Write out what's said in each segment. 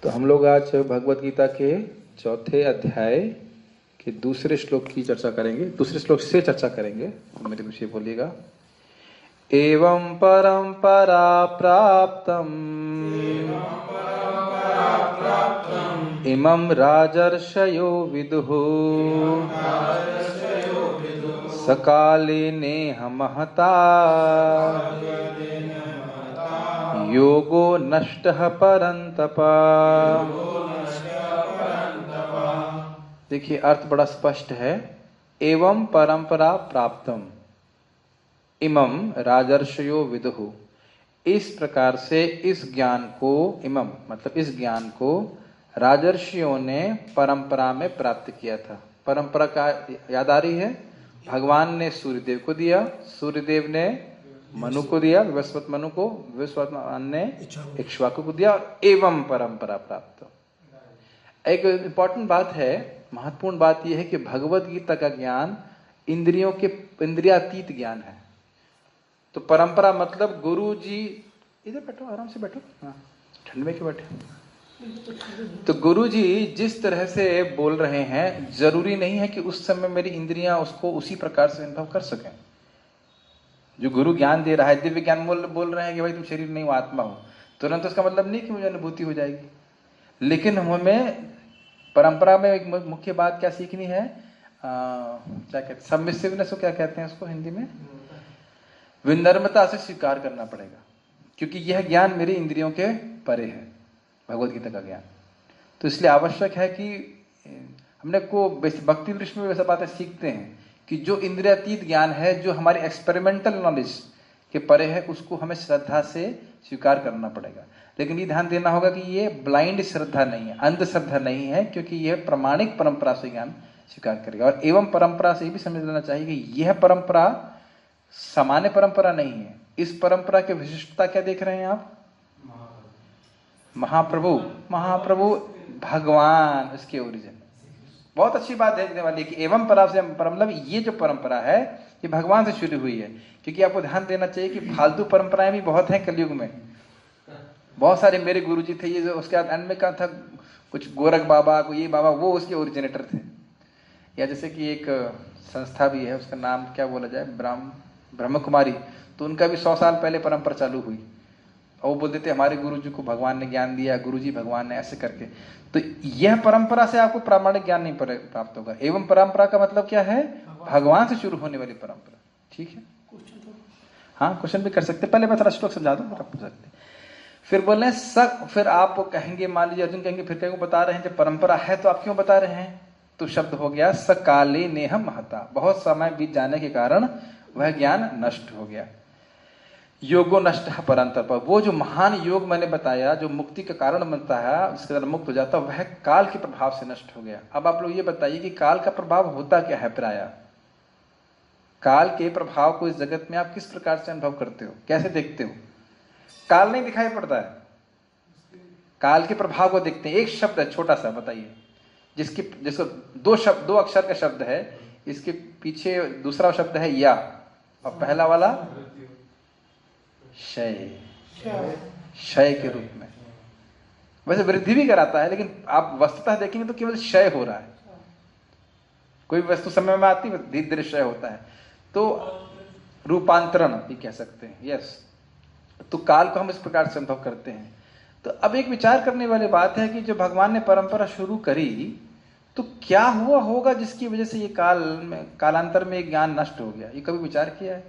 तो हम लोग आज भगवत गीता के चौथे अध्याय के दूसरे श्लोक की चर्चा करेंगे, दूसरे श्लोक से चर्चा करेंगे। मेरे पीछे बोलिएगा। एवं परंपरा प्राप्तम् इमं राजर्षयो विदुः सकाले नेह महता योगो नष्टः परंतप। देखिए अर्थ बड़ा स्पष्ट है। एवं परंपरा प्राप्तम इमं राजर्षयो विदुः, इस प्रकार से इस ज्ञान को, इमं मतलब इस ज्ञान को राजर्षियों ने परंपरा में प्राप्त किया था। परंपरा का याद आ रही है, भगवान ने सूर्यदेव को दिया, सूर्यदेव ने मनु को दिया, विवस्वत मनु को, विवस्वत ने इक्ष्वाकु को दिया, और एवं परंपरा प्राप्त। एक इंपॉर्टेंट बात है, महत्वपूर्ण बात यह है कि भगवत गीता का ज्ञान इंद्रियों के इंद्रियातीत ज्ञान है। तो परंपरा मतलब गुरु जी, इधर बैठो, आराम से बैठो, हाँ ठंड में क्यों बैठे। तो गुरु जी जिस तरह से बोल रहे हैं, जरूरी नहीं है कि उस समय मेरी इंद्रियां उसको उसी प्रकार से अनुभव कर सकें। जो गुरु ज्ञान दे रहा है, दिव्य ज्ञान बोल रहे हैं कि भाई तुम शरीर नहीं हो, आत्मा हो, तुरंत उसका मतलब नहीं कि मुझे अनुभूति हो जाएगी। लेकिन हमें परंपरा में एक मुख्य बात क्या सीखनी है, क्या कहते हैं, सबमिसिवनेस को क्या कहते हैं उसको हिंदी में, विनम्रता से स्वीकार करना पड़ेगा, क्योंकि यह ज्ञान मेरी इंद्रियों के परे है, भगवत गीता का ज्ञान। तो इसलिए आवश्यक है कि हमने को भक्ति दृष्टि में वैसा बातें सीखते हैं कि जो इंद्रियातीत ज्ञान है, जो हमारी एक्सपेरिमेंटल नॉलेज के परे है, उसको हमें श्रद्धा से स्वीकार करना पड़ेगा। लेकिन ये ध्यान देना होगा कि ये ब्लाइंड श्रद्धा नहीं है, अंधश्रद्धा नहीं है, क्योंकि यह प्रामाणिक परंपरा से ज्ञान स्वीकार करेगा। और एवं परंपरा से भी समझ लेना चाहिए कि यह परंपरा सामान्य परंपरा नहीं है। इस परंपरा की विशिष्टता क्या देख रहे हैं आप, महाप्रभु, महाप्रभु भगवान, उसके ओरिजिन। बहुत अच्छी बात देखने वाली कि एवं परा से मतलब ये जो परंपरा है ये भगवान से शुरू हुई है। क्योंकि आपको ध्यान देना चाहिए कि फालतू परंपराएं भी बहुत हैं कलयुग में। बहुत सारे मेरे गुरुजी थे, ये जो उसके बाद एंड में कहा था कुछ गोरख बाबा, कोई ये बाबा, वो उसके ओरिजिनेटर थे। या जैसे कि एक संस्था भी है, उसका नाम क्या बोला जाए, ब्रह्म कुमारी, तो उनका भी 100 साल पहले परंपरा चालू हुई। और वो बोलते थे हमारे गुरुजी को भगवान ने ज्ञान दिया, गुरुजी भगवान ने, ऐसे करके। तो यह परंपरा से आपको प्रामाणिक ज्ञान नहीं प्राप्त होगा। एवं परंपरा का मतलब क्या है, भगवान से शुरू होने वाली परंपरा। ठीक है, हाँ क्वेश्चन भी कर सकते, पहले मैं थोड़ा श्लोक समझा दूं, फिर आप पूछ सकते। फिर बोल रहे हैं फिर आप कहेंगे, मान लीजिए अर्जुन कहेंगे फिर क्या बता रहे हैं, जब परंपरा है तो आप क्यों बता रहे हैं। तो शब्द हो गया सकाले नेह महता, बहुत समय बीत जाने के कारण वह ज्ञान नष्ट हो गया। योगो नष्ट परंतप, वो जो महान योग मैंने बताया, जो मुक्ति का कारण बनता है, उसके द्वारा मुक्त हो जाता है, वह काल के प्रभाव से नष्ट हो गया। अब आप लोग ये बताइए कि काल का प्रभाव होता क्या है। प्राय काल के प्रभाव को इस जगत में आप किस प्रकार से अनुभव करते हो, कैसे देखते हो। काल नहीं दिखाई पड़ता है, काल के प्रभाव को देखते हैं। एक शब्द है छोटा सा, बताइए, जिसको दो अक्षर का शब्द है, इसके पीछे दूसरा शब्द है या, और पहला वाला क्षय, क्षय के रूप में। वैसे वृद्धि भी कराता है, लेकिन आप वस्तुतः देखेंगे तो केवल क्षय हो रहा है। कोई वस्तु समय में आती है, धीरे धीरे क्षय होता है, तो रूपांतरण भी कह सकते हैं। यस, तो काल को हम इस प्रकार से अनुभव करते हैं। तो अब एक विचार करने वाली बात है कि जो भगवान ने परंपरा शुरू करी, तो क्या हुआ होगा जिसकी वजह से ये कालांतर में ज्ञान नष्ट हो गया। ये कभी विचार किया है,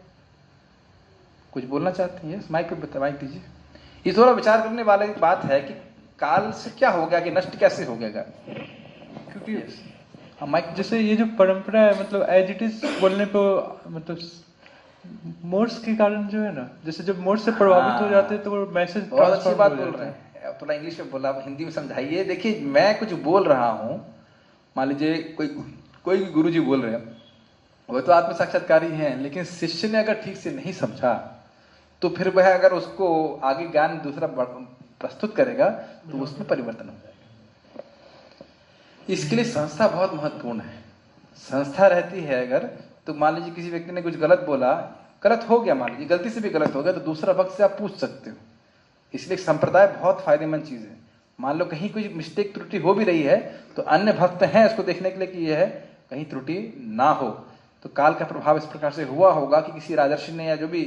कुछ बोलना चाहते हैं। माइक पे माइक दीजिए। ये थोड़ा विचार करने वाली बात है कि काल से क्या हो गया, कि नष्ट कैसे हो गया। क्योंकि माइक, जैसे ये जो परंपरा है, मतलब एज इट इज बोलने पे, मतलब मोड्स के कारण जो है ना, जैसे जब मोड से प्रभावित हो जाते हैं तो वो मैसेज बहुत अच्छी बात बोल रहे हैं। थोड़ा इंग्लिश में बोला, हिंदी में समझाइए। देखिए मैं कुछ बोल रहा हूँ, मान लीजिए कोई गुरु जी बोल रहे हैं, वह तो आत्म साक्षात्कारी हैं, लेकिन शिष्य ने अगर ठीक से नहीं समझा तो फिर वह अगर उसको आगे ज्ञान दूसरा प्रस्तुत करेगा तो उसमें परिवर्तन हो जाएगा। इसके लिए संस्था बहुत महत्वपूर्ण है। संस्था रहती है अगर, तो मान लीजिए किसी व्यक्ति ने कुछ गलत बोला, गलत हो गया, मान लीजिए गलती से भी गलत हो गया, तो दूसरा वक्त से आप पूछ सकते हो। इसलिए संप्रदाय बहुत फायदेमंद चीज है। मान लो कहीं कोई मिस्टेक त्रुटि हो भी रही है तो अन्य भक्त हैं उसको देखने के लिए कि यह कहीं त्रुटि ना हो। तो काल का प्रभाव इस प्रकार से हुआ होगा कि किसी राजर्षि ने या जो भी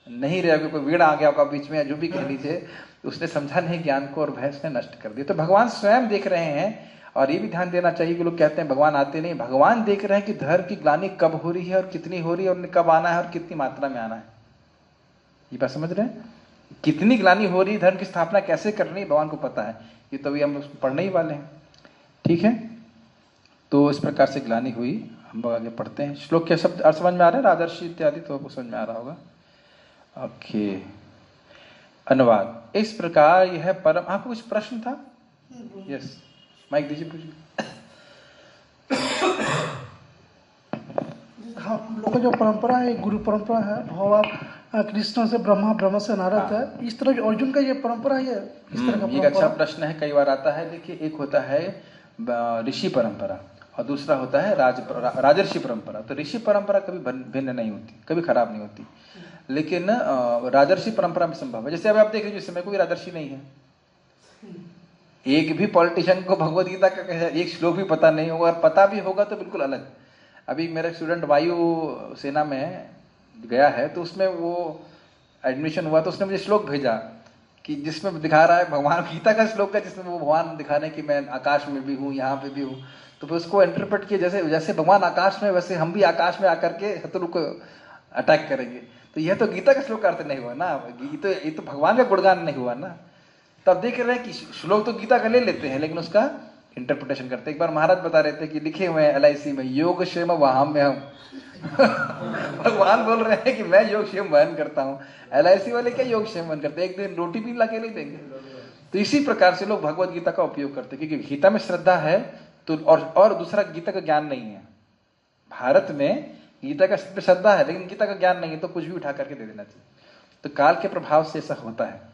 नहीं रहे, कोई वीण आ गया होगा बीच में या जो भी कह लीजिए, उसने समझा नहीं ज्ञान को और भय ने नष्ट कर दिया। तो भगवान स्वयं देख रहे हैं। और ये भी ध्यान देना चाहिए कि लोग कहते हैं भगवान आते नहीं, भगवान देख रहे हैं कि धर्म की ग्लानि कब हो रही है और कितनी हो रही है और कब आना है और कितनी मात्रा में आना है। ये बात समझ रहे हैं? कितनी ग्लानि हो रही है, धर्म की स्थापना कैसे करनी है, भगवान को पता है। ये तो अभी हम पढ़ने ही वाले हैं। ठीक है, तो इस प्रकार से ग्लानि हुई। हम लोग आगे पढ़ते हैं। श्लोक के शब्द अर्थ समझ में आ रहे हैं, राजर्षि इत्यादि तो आपको समझ में आ रहा होगा। ओके, अनुवाद। इस प्रकार यह परम, आपको कुछ प्रश्न था? यस, माइक दीजिए, पूछिए। हम लोग का जो परंपरा है, गुरु परंपरा है, भगवान कृष्ण से ब्रह्मा, ब्रह्मा से नारद है, इस तरह की अर्जुन का ये परंपरा है, इस तरह का ये अच्छा प्रश्न है, कई बार आता है। देखिए, एक होता है ऋषि परंपरा और दूसरा होता है राजर्षि परंपरा। तो ऋषि परंपरा कभी भिन्न नहीं होती, कभी खराब नहीं होती, लेकिन राजर्षि परंपरा में संभव है। जैसे अब आप देख लीजिए, इस समय कोई राजर्षि नहीं है। एक भी पॉलिटिशियन को भगवद गीता का एक श्लोक भी पता नहीं होगा, और पता भी होगा तो बिल्कुल अलग। अभी मेरा स्टूडेंट वायु सेना में गया है, तो उसमें वो एडमिशन हुआ, तो उसने मुझे श्लोक भेजा कि जिसमें दिखा रहा है भगवान गीता का श्लोक है, जिसमें वो भगवान दिखा रहे हैं कि मैं आकाश में भी हूँ, यहाँ पे भी हूँ। तो फिर उसको इंटरप्रेट किया, जैसे जैसे भगवान आकाश में, वैसे हम भी आकाश में आकर के शत्रु को अटैक करेंगे। तो यह तो गीता का श्लोक अर्थ नहीं हुआ ना, ये तो भगवान का गुणगान नहीं हुआ ना। तब देख रहे हैं कि श्लोक तो गीता का ले लेते हैं, लेकिन उसका इंटरप्रिटेशन करते हैं। एक बार महाराज बता रहे थे कि लिखे हुए हैं LIC में, योग क्षेम वाहम में हम भगवान बोल रहे हैं कि मैं योग क्षेम वहन करता हूँ। LIC वाले क्या योग क्षेम वहन करते हैं? एक दिन रोटी भी ला के नहीं देंगे। तो इसी प्रकार से लोग भगवत गीता का उपयोग करते हैं, क्योंकि गीता में श्रद्धा है तो, और दूसरा गीता का ज्ञान नहीं है। भारत में गीता का श्रद्धा है लेकिन गीता का ज्ञान नहीं है, तो कुछ भी उठा करके दे देना चाहिए। तो काल के प्रभाव से ऐसा होता है।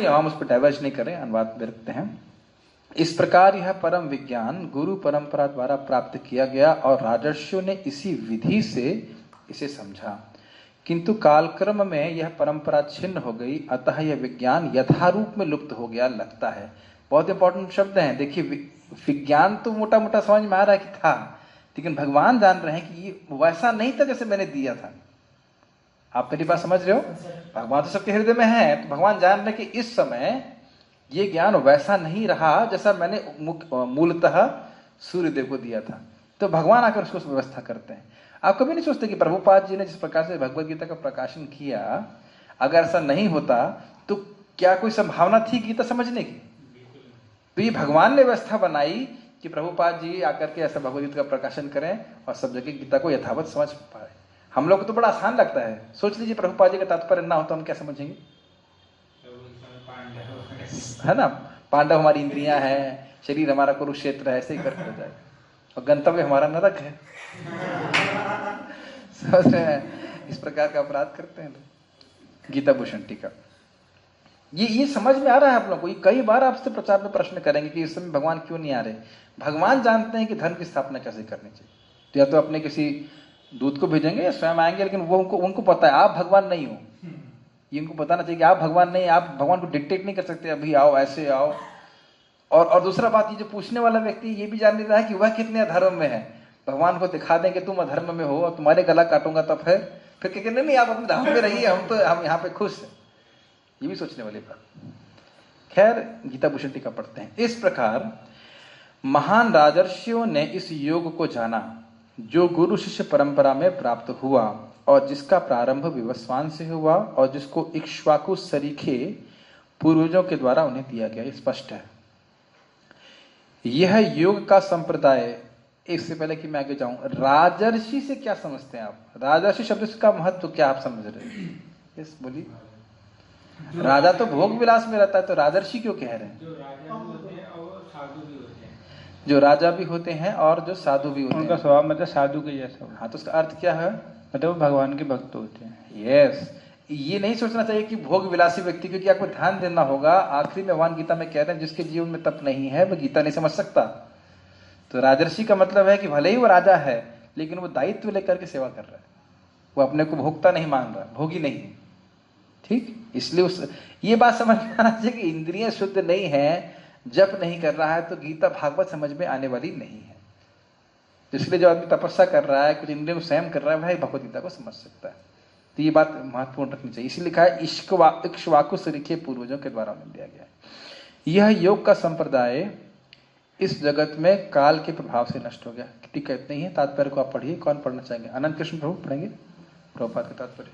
हम उस पर डाइवर्ज नहीं करें, अनुवाद में रखते हैं। इस प्रकार यह परम विज्ञान गुरु परंपरा द्वारा प्राप्त किया गया और राजर्षियों ने इसी विधि से इसे समझा, किंतु कालक्रम में यह परंपरा छिन्न हो गई, अतः यह विज्ञान यथारूप में लुप्त हो गया लगता है। बहुत इंपॉर्टेंट शब्द हैं। देखिए, विज्ञान तो मोटा मोटा समझ में आ रहा है कि था, लेकिन भगवान जान रहे हैं कि ये वैसा नहीं था जैसे मैंने दिया था। आप मेरी बात समझ रहे हो? भगवान तो सबके हृदय में है, तो भगवान जान रहे कि इस समय ये ज्ञान वैसा नहीं रहा जैसा मैंने मूलतः सूर्यदेव को दिया था। तो भगवान आकर उसको व्यवस्था करते हैं। आप कभी नहीं सोचते कि प्रभुपाद जी ने जिस प्रकार से भगवद गीता का प्रकाशन किया, अगर ऐसा नहीं होता तो क्या कोई संभावना थी गीता समझने की? तो ये भगवान ने व्यवस्था बनाई कि प्रभुपाद जी आकर के ऐसा भगवद गीता का प्रकाशन करें और सब जगह गीता को यथावत समझ पाए। हम लोग को तो बड़ा आसान लगता है। सोच लीजिए प्रभुपाद जी का तात्पर्य ना हो तो हम क्या समझेंगे, है ना? पांडव हमारी इंद्रियां हैं, शरीर हमारा कुरुक्षेत्र है, ऐसे ही करके हो जाएगा, और गंतव्य हमारा नरक है। समझ रहे हैं? इस प्रकार का अपराध करते हैं गीता भूषण टीका। ये समझ में आ रहा है आप लोगों को? कई बार आपसे प्रचार में प्रश्न करेंगे कि इस समय भगवान क्यों नहीं आ रहे। भगवान जानते हैं कि धर्म की स्थापना कैसे करनी चाहिए, तो या तो अपने किसी दूत को भेजेंगे या स्वयं आएंगे, लेकिन वो उनको पता है आप भगवान नहीं हो। ये उनको बताना चाहिए कि आप भगवान नहीं, आप भगवान को डिक्टेट नहीं कर सकते, अभी आओ, ऐसे आओ। और दूसरा बात, ये जो पूछने वाला व्यक्ति ये भी जान नहीं रहा है कि वह कितने अधर्म में है। भगवान को दिखा दें कि तुम अधर्म में हो और तुम्हारे गला काटूंगा, तब फिर कहते नहीं आप अपने धाम में रहिए, हम यहाँ पे खुश हैं। ये भी सोचने वाली बात। खैर, गीता भूषण टीका पढ़ते हैं। इस प्रकार महान राजर्षियों ने इस योग को जाना जो गुरु शिष्य परंपरा में प्राप्त हुआ और जिसका प्रारंभ विवस्वान से हुआ और जिसको इक्ष्वाकु सरीखे पूर्वजों के द्वारा उन्हें दिया गया। स्पष्ट है यह योग का संप्रदाय। इससे पहले कि मैं आगे जाऊं, राजर्षि से क्या समझते हैं आप? राजर्षि शब्द का महत्व क्या आप समझ रहे हैं? यस, बोलिए। राजा तो भोग विलास में रहता है, तो राजर्षि क्यों कह रहे हैं? जो राजा भी होते हैं और जो साधु भी होते हैं। उनका स्वभाव मतलब साधु के जैसा। हाँ, तो उसका अर्थ क्या है? मतलब भगवान के भक्त होते हैं। यस, ये नहीं सोचना चाहिए कि भोग विलासी व्यक्ति, क्योंकि आपको ध्यान देना होगा, आखिरी में भगवान गीता में कह रहे हैं जिसके जीवन में तप नहीं है वह गीता नहीं समझ सकता। तो राजर्षि का मतलब है कि भले ही वो राजा है लेकिन वो दायित्व लेकर के सेवा कर रहा है, वो अपने को भोक्ता नहीं मान रहा, भोगी नहीं है। ठीक, इसलिए उस ये बात समझ में आना चाहिए कि इंद्रियां शुद्ध नहीं है, जप नहीं कर रहा है तो गीता भागवत समझ में आने वाली नहीं है। इसलिए जो आदमी तपस्या कर रहा है, कुछ इंद्रियों को संयम कर रहा है, वह भगवत गीता को समझ सकता है। तो ये बात महत्वपूर्ण रखनी चाहिए। इसीलिए लिखा है इक्ष्वाकु से लिखे पूर्वजों के द्वारा उन्हें दिया गया है। यह योग का संप्रदाय इस जगत में काल के प्रभाव से नष्ट हो गया। टीका इतना ही है, तात्पर्य को आप पढ़िए। कौन पढ़ना चाहेंगे? अनंत कृष्ण प्रभु पढ़ेंगे प्रभुपाद का तात्पर्य।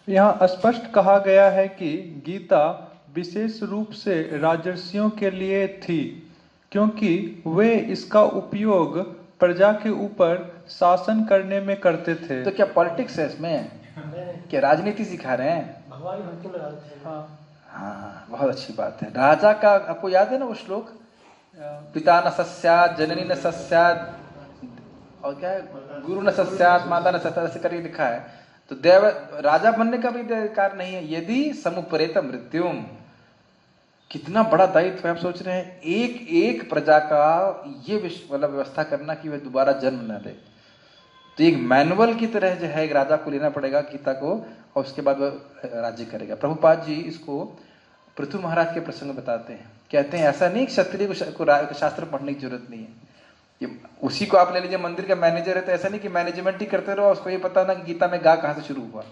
यहाँ स्पष्ट कहा गया है कि गीता विशेष रूप से राजर्षियों के लिए थी, क्योंकि वे इसका उपयोग प्रजा के ऊपर शासन करने में करते थे। तो क्या पॉलिटिक्स है इसमें? क्या राजनीति सिखा रहे हैं? हाँ, बहुत अच्छी बात है। राजा का आपको याद है ना वो श्लोक, पिता न सस्यात् जननी न सस्यात् और क्या है, गुरु न सस्यात् माता न सस्यात्, ऐसे करके लिखा है। तो देव राजा बनने का भी अधिकार नहीं है यदि समुपरेत मृत्युम। कितना बड़ा दायित्व है, आप सोच रहे हैं, एक एक प्रजा का ये मतलब व्यवस्था करना कि वह दोबारा जन्म न ले। तो एक मैनुअल की तरह जो है एक राजा को लेना पड़ेगा गीता को, और उसके बाद वह राज्य करेगा। प्रभुपाद जी इसको पृथु महाराज के प्रसंग बताते हैं, कहते हैं ऐसा नहीं क्षत्रिय को शास्त्र पढ़ने की जरूरत नहीं है। ये उसी को आप ले लीजिए, मंदिर का मैनेजर है, तो ऐसा नहीं कि मैनेजमेंट ही करते रहो, उसको ये पता ना कि गीता में गा कहां से शुरू हुआ।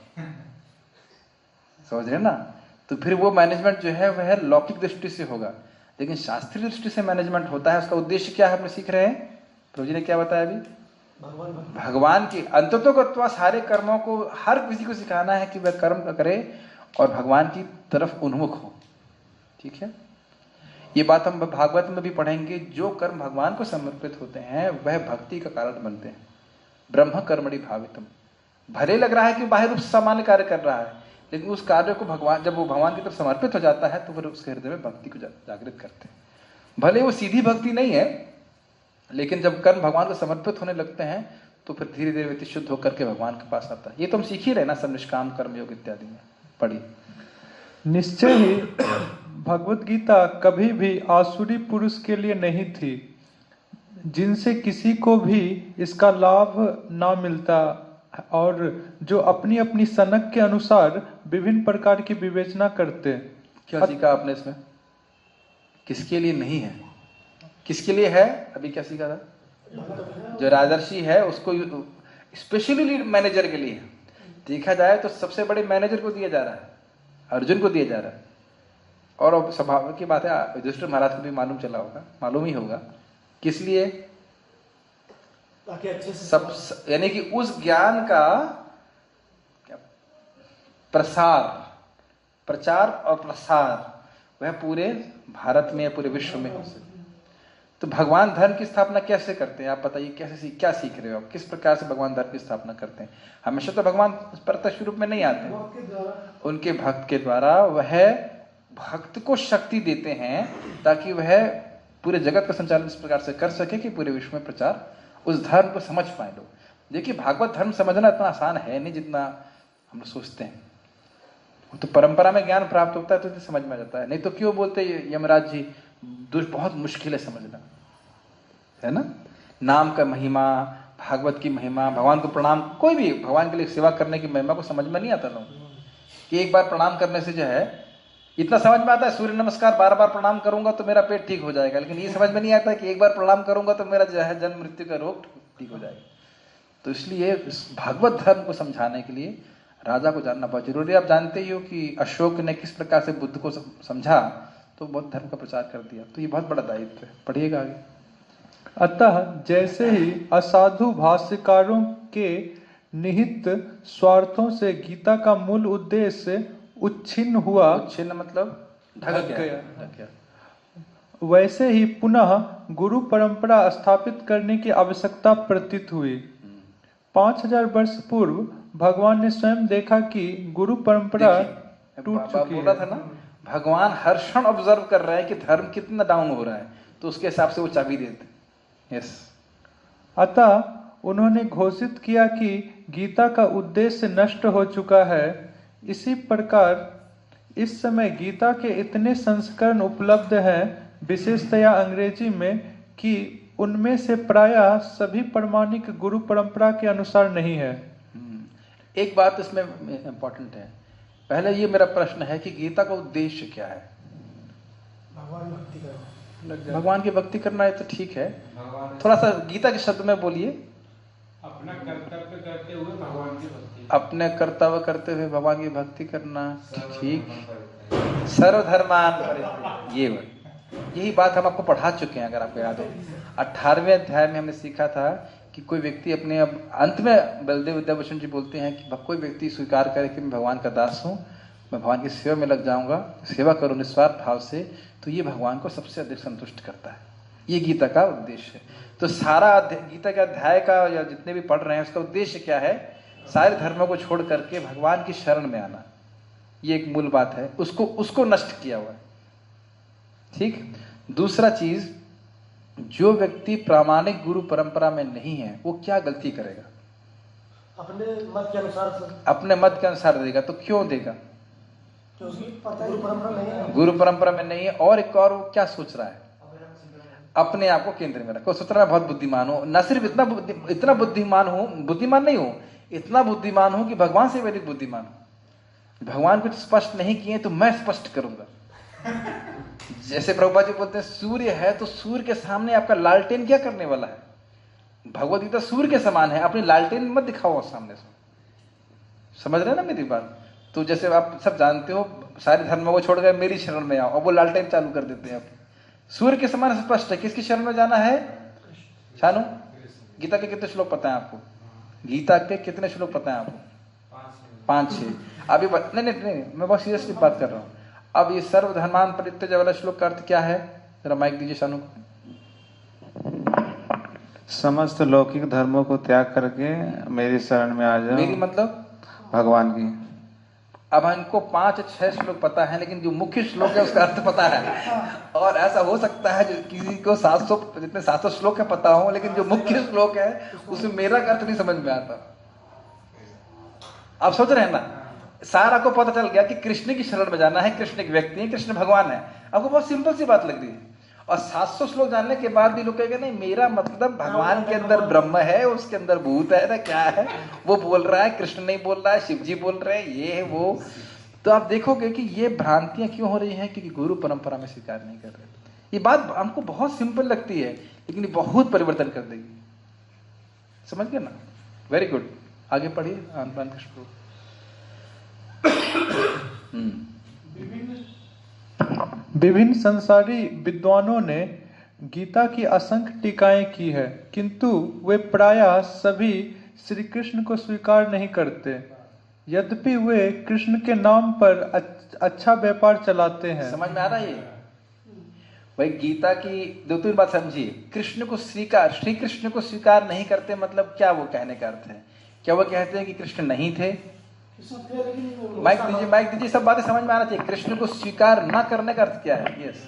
समझ रहे ना? तो फिर वो मैनेजमेंट जो है वह लौकिक दृष्टि से होगा, लेकिन शास्त्रीय दृष्टि से मैनेजमेंट होता है। उसका उद्देश्य क्या है, हम सीख रहे हैं। प्रभु जी ने क्या बताया अभी? भगवान की अंततोगत्वा सारे कर्मों को हर किसी को सिखाना है कि वह कर्म करे और भगवान की तरफ उन्मुख हो। ठीक है, ये बात हम भागवत में भी पढ़ेंगे। जो कर्म भगवान को समर्पित होते हैं वह भक्ति का कारण बनते हैं। ब्रह्म कर्मणि भावितम। भले लग रहा है कि बाहर रूप से सामान्य कार्य कर रहा है, लेकिन उस कार्य को भगवान, जब वो भगवान की तरफ समर्पित हो जाता है तो फिर उसके हृदय में भक्ति को जागृत करते हैं। भले वो सीधी भक्ति नहीं है, लेकिन जब कर्म भगवान को समर्पित होने लगते हैं तो फिर धीरे धीरे व्यक्ति शुद्ध होकर के भगवान के पास आता है। ये तो हम सीख ही रहे ना, सब निष्काम कर्म योग इत्यादि में पढ़ी। निश्चय ही भगवत गीता कभी भी आसुरी पुरुष के लिए नहीं थी, जिनसे किसी को भी इसका लाभ ना मिलता, और जो अपनी अपनी सनक के अनुसार विभिन्न प्रकार की विवेचना करते। क्या सीखा आपने इसमें? किसके लिए नहीं है, किसके लिए है? अभी क्या सीखा था? जो राजर्षि है उसको स्पेशली मैनेजर के लिए है। देखा जाए तो सबसे बड़े मैनेजर को दिया जा रहा है, अर्जुन को दिया जा रहा है। और अब स्वभाव की बात है, युधिष्ठिर महाराज को भी मालूम चला होगा, मालूम ही होगा किस लिए। सब यानी कि उस ज्ञान का प्रचार और प्रसार वह पूरे भारत में, पूरे विश्व में हो सके। तो भगवान धर्म की स्थापना कैसे करते हैं आप बताइए? कैसे क्या सीख रहे हो आप? किस प्रकार से भगवान धर्म की स्थापना करते हैं? हमेशा तो भगवान प्रत्यक्ष रूप में नहीं आते, उनके भक्त के द्वारा वह भक्त को शक्ति देते हैं ताकि वह पूरे जगत का संचालन इस प्रकार से कर सके कि पूरे विश्व में प्रचार, उस धर्म को समझ पाए लोग। देखिए, भागवत धर्म समझना इतना आसान है नहीं जितना हम सोचते हैं। तो परंपरा में ज्ञान प्राप्त होता है तो समझ में आ जाता है। नहीं तो क्यों बोलते यमराज जी बहुत मुश्किल है समझना, है ना? नाम का महिमा, भागवत की महिमा, भगवान को प्रणाम, कोई भी भगवान के लिए सेवा करने की महिमा को समझ में नहीं आता लोग कि एक बार प्रणाम करने से जो है, इतना समझ में आता है सूर्य नमस्कार 12 बार प्रणाम करूंगा तो मेरा पेट ठीक हो जाएगा, लेकिन ये समझ में नहीं आता कि एक बार प्रणाम करूंगा तो मेरा जो है जन्म मृत्यु का रोग ठीक हो जाएगा। तो इसलिए भागवत धर्म को समझाने के लिए राजा को जानना बहुत जरूरी है। आप जानते ही हो कि अशोक ने किस प्रकार से बुद्ध को समझा तो बौद्ध धर्म का प्रचार कर दिया। तो ये बहुत बड़ा दायित्व है। पढ़िएगा आगे। अतः जैसे ही असाधु भाष्यकारों के निहित स्वार्थों से गीता का मूल उद्देश्य उच्छिन्न हुआ, उच्छिन्न मतलब ढक गया, वैसे ही पुनः गुरु परंपरा स्थापित करने की आवश्यकता प्रतीत हुई। 5000 वर्ष पूर्व भगवान ने स्वयं देखा कि गुरु परंपरा टूट चुकी है। बोला था ना, भगवान हर क्षण ऑब्जर्व कर रहे हैं कि धर्म कितना डाउन हो रहा है, तो उसके हिसाब से वो चाबी देते। यस। अतः उन्होंने घोषित किया कि गीता का उद्देश्य नष्ट हो चुका है। इसी प्रकार इस समय गीता के इतने संस्करण उपलब्ध हैं, विशेषतया अंग्रेजी में, कि उनमें से प्रायः सभी प्रमाणिक गुरु परंपरा के अनुसार नहीं है। एक बात इसमें इंपॉर्टेंट है। पहले ये मेरा प्रश्न है कि गीता का उद्देश्य क्या है? भगवान की भक्ति करना है तो ठीक है, थोड़ा सा गीता के शब्द में बोलिए। अपना कर्तव्य करते हुए भगवान की भक्ति, अपने कर्तव्य करते हुए भगवान की भक्ति करना, ठीक। सर्वधर्मान, यही बात हम आपको पढ़ा चुके हैं, अगर आपको याद हो। 18वें अध्याय में हमने सीखा था कि कोई व्यक्ति अपने, अब अंत में बलदेव विद्याभूषण जी बोलते हैं कि कोई व्यक्ति स्वीकार करे कि मैं भगवान का दास हूँ, मैं भगवान की सेवा में लग जाऊंगा, सेवा करूँ निस्वार्थ भाव से, तो ये भगवान को सबसे अधिक संतुष्ट करता है। ये गीता का उद्देश्य है। तो सारा गीता के अध्याय का या जितने भी पढ़ रहे हैं उसका उद्देश्य क्या है? सारे धर्मों को छोड़ करके भगवान की शरण में आना, ये एक मूल बात है। उसको नष्ट किया हुआ है, ठीक। दूसरा चीज, जो व्यक्ति प्रामाणिक गुरु परंपरा में नहीं है वो क्या गलती करेगा? अपने मत के अनुसार, अपने मत के अनुसार देगा। तो क्यों देगा? गुरु परंपरा नहीं है, गुरु परंपरा में नहीं है। और एक और, वो क्या सोच रहा है? अपने आप को केंद्र में रखो, सोच रहा है बहुत बुद्धिमान हो। न सिर्फ इतना बुद्धिमान हो, बुद्धिमान नहीं हो, इतना बुद्धिमान हो कि भगवान से अधिक बुद्धिमान हो। भगवान कुछ स्पष्ट नहीं किए तो मैं स्पष्ट करूंगा। जैसे प्रभुपाद जी बोलते हैं सूर्य है तो सूर्य के सामने आपका लालटेन क्या करने वाला है? भगवद गीता सूर्य के समान है, अपनी लालटेन मत दिखाओ सामने से। समझ रहे हैं ना मेरी बात? तो जैसे आप सब जानते हो, सारे धर्मों को छोड़ गए मेरी शरण में आओ, और वो लालटेन चालू कर देते हैं। सूर्य के समान स्पष्ट है, किसकी शरण में जाना है? शानू, गीता के कितने श्लोक पता है आपको? गीता के कितने श्लोक पता है आपको? 5-6। अभी नहीं, मैं बहुत सीरियसली बात कर रहा हूँ। अब ये सर्वधर्मान परित्यज वाला श्लोक का अर्थ क्या है? जरा माइक दीजिए शानू को। समस्त लौकिक धर्मों को त्याग करके मेरी शरण में आ जाओ। मेरी मतलब भगवान की। अब इनको 5-6 श्लोक पता है, लेकिन जो मुख्य श्लोक है उसका अर्थ पता है। और ऐसा हो सकता है जो किसी को 700 श्लोक है पता हो, लेकिन जो मुख्य श्लोक है उसमें मेरा अर्थ नहीं समझ में आता। आप सोच रहे हैं ना, सारा को पता चल गया कि कृष्ण की शरण में जाना है, कृष्ण एक व्यक्ति है, कृष्ण भगवान है। आपको बहुत सिंपल सी बात लग रही है। और 700 श्लोक जानने के बाद भी लोग कहेंगे नहीं, मेरा मतलब भगवान के अंदर ब्रह्म है, उसके अंदर भूत है ना, क्या है वो बोल रहा है, कृष्ण नहीं बोल रहा है, शिव जी बोल रहे हैं, ये है वो। तो आप देखोगे कि ये भ्रांतियां क्यों हो रही हैं, क्योंकि गुरु परंपरा में स्वीकार नहीं कर रहे। ये बात हमको बहुत सिंपल लगती है, लेकिन ये बहुत परिवर्तन कर देगी। समझ गए ना? वेरी गुड, आगे पढ़िए। आनंद कृष्ण। विभिन्न संसारी विद्वानों ने गीता की असंख्य टीकाएं की है, किंतु वे प्रायः सभी श्री कृष्ण को स्वीकार नहीं करते, यद्यपि वे कृष्ण के नाम पर अच्छा व्यापार चलाते हैं। समझ में आ रहा है ये? भाई गीता की 2-3 बात समझिए। कृष्ण को स्वीकार, श्री कृष्ण को स्वीकार नहीं करते मतलब क्या? वो कहने का अर्थ है क्या वो कहते हैं कि कृष्ण नहीं थे? माइक दीजिए, सब बातें समझ में आना चाहिए। कृष्ण को स्वीकार ना करने का अर्थ क्या है? यस,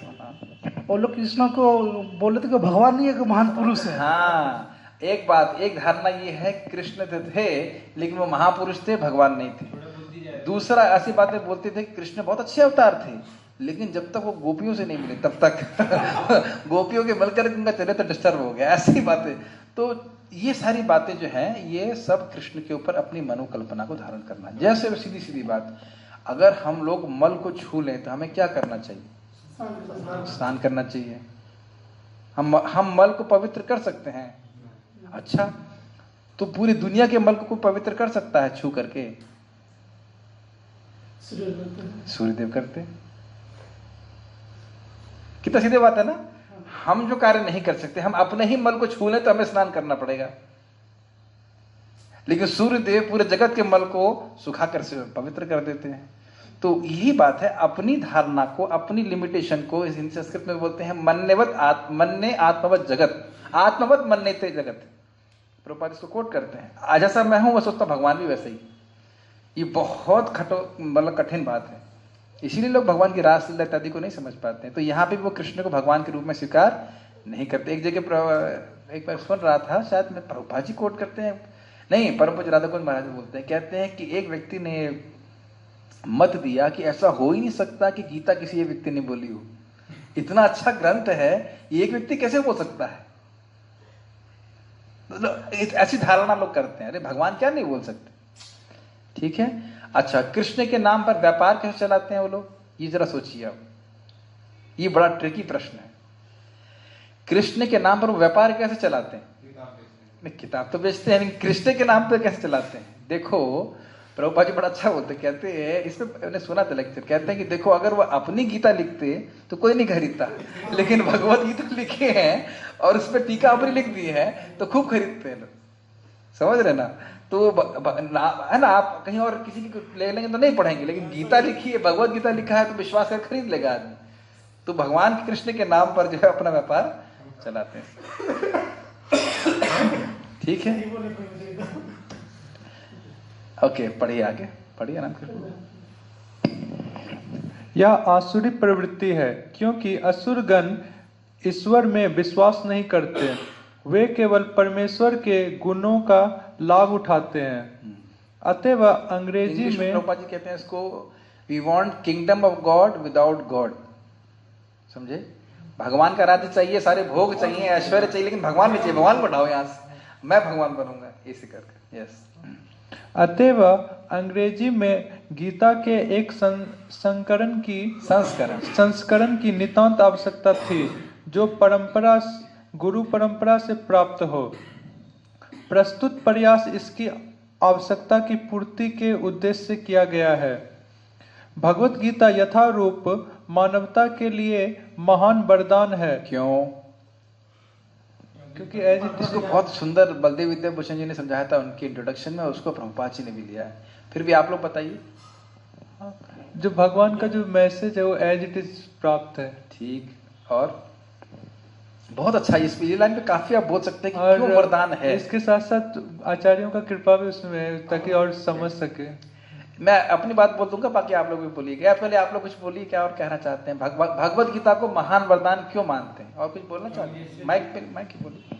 वो लोग कृष्ण को बोले थे कि भगवान नहीं है, कि महान पुरुष है। हाँ, एक बात, एक धारणा ये है कृष्ण थे लेकिन वो महापुरुष थे, भगवान नहीं थे। दूसरा ऐसी बातें बोलते थे कृष्ण बहुत अच्छे अवतार थे, लेकिन जब तक वो गोपियों से नहीं मिले तब तक गोपियों के मिलकर उनका चरित्र डिस्टर्ब हो गया, ऐसी बातें। तो ये सारी बातें जो हैं ये सब कृष्ण के ऊपर अपनी मनोकल्पना को धारण करना। जैसे सीधी सीधी बात, अगर हम लोग मल को छू लें तो हमें क्या करना चाहिए? स्नान करना चाहिए। हम मल को पवित्र कर सकते हैं? अच्छा, तो पूरी दुनिया के मल को पवित्र कर सकता है छू करके? सूर्यदेव करते। कितना सीधी बात है ना? हम जो कार्य नहीं कर सकते, हम अपने ही मल को छू लें तो हमें स्नान करना पड़ेगा, लेकिन सूर्यदेव पूरे जगत के मल को सुखाकर से पवित्र कर देते हैं। तो यही बात है, अपनी धारणा को, अपनी लिमिटेशन को, इस संस्कृत में बोलते हैं मन्ने आत्मवत जगत, आत्मवत मन्नेते जगत। प्रभुपाद इसको कोट करते हैं। जैसा मैं हूं वो सोचता भगवान भी वैसे ही। ये बहुत मतलब कठिन बात है, इसीलिए लोग भगवान की रासलीला इत्यादि को नहीं समझ पाते हैं। तो यहाँ पे वो कृष्ण को भगवान के रूप में स्वीकार नहीं करते। एक जगह एक बार सुन रहा था, शायद मैं प्रभुपाद जी कोट करते हैं, नहीं परम पूज्य राधा कुंज महाराज बोलते हैं, कहते हैं कि एक व्यक्ति ने मत दिया कि ऐसा हो ही नहीं सकता कि गीता किसी एक व्यक्ति ने बोली हो। इतना अच्छा ग्रंथ है, ये एक व्यक्ति कैसे बोल सकता है? ऐसी धारणा लोग करते हैं, अरे भगवान क्या नहीं बोल सकते। ठीक है, अच्छा कृष्ण के नाम पर व्यापार कैसे चलाते हैं वो लोग, ये जरा सोचिए आप, ये बड़ा ट्रिकी प्रश्न है। कृष्ण के नाम पर वो व्यापार कैसे चलाते हैं? नहीं, किताब तो बेचते हैं, लेकिन कृष्ण के नाम पर कैसे चलाते हैं? देखो प्रभुपाद जी बड़ा अच्छा बोलते, कहते हैं, इसमें मैंने सुना था लेक्चर, कहते हैं कि देखो अगर वो अपनी गीता लिखते तो कोई नहीं खरीदता, लेकिन भगवत गीता लिखे हैं और उस पर टीका अपनी लिख दी है तो खूब खरीदते हैं लोग, समझ रहे ना? तो है ना, आप कहीं और किसी की ले लेंगे तो नहीं पढ़ेंगे, लेकिन गीता लिखी है, भगवत गीता लिखा है तो विश्वास कर खरीद लेगा आदमी। तो भगवान के कृष्ण के नाम पर जो है अपना व्यापार चलाते हैं। ठीक है, ओके, पढ़िए आगे, पढ़िए नाम कृष्ण। यह आसुरी प्रवृत्ति है, क्योंकि असुरगण ईश्वर में विश्वास नहीं करते, वे केवल परमेश्वर के गुणों का लाभ उठाते हैं। अतएव अंग्रेजी में प्रभुपाद जी कहते हैं इसको, we want kingdom of God without God. समझे? भगवान का राज्य चाहिए, सारे भोग चाहिए, ऐश्वर्य चाहिए, लेकिन भगवान नहीं चाहिए। भगवान बढ़ाओ यहाँ से, मैं भगवान बनूंगा, ऐसे करके। यस। अतएव अंग्रेजी में गीता के एक संस्करण की नितांत आवश्यकता थी, जो गुरु परंपरा से प्राप्त हो। प्रस्तुत प्रयास इसकी आवश्यकता की पूर्ति के उद्देश्य से किया गया है। भगवत गीता यथारूप मानवता के लिए महान वरदान है। क्यों? क्योंकि एज इट इसको बहुत सुंदर बलदेव विद्याभूषण जी ने समझाया था उनके इंट्रोडक्शन में, उसको प्रभुपाद जी ने भी लिया है। फिर भी आप लोग बताइए, जो भगवान का जो मैसेज है वो एज इट इज प्राप्त है। ठीक, और बहुत अच्छा, इस लाइन पे काफी आप बोल सकते हैं कि क्यों वरदान है। इसके साथ साथ आचार्यों का कृपा भी उसमें है, ताकि और समझ सके। मैं अपनी बात बोल दूंगा, बाकी आप लोग भी बोलिएगा। पहले आप लोग कुछ बोलिए, क्या और कहना चाहते हैं? भगवत गीता को महान वरदान क्यों मानते हैं? और कुछ बोलना चाहते हैं? माइक बोलिए,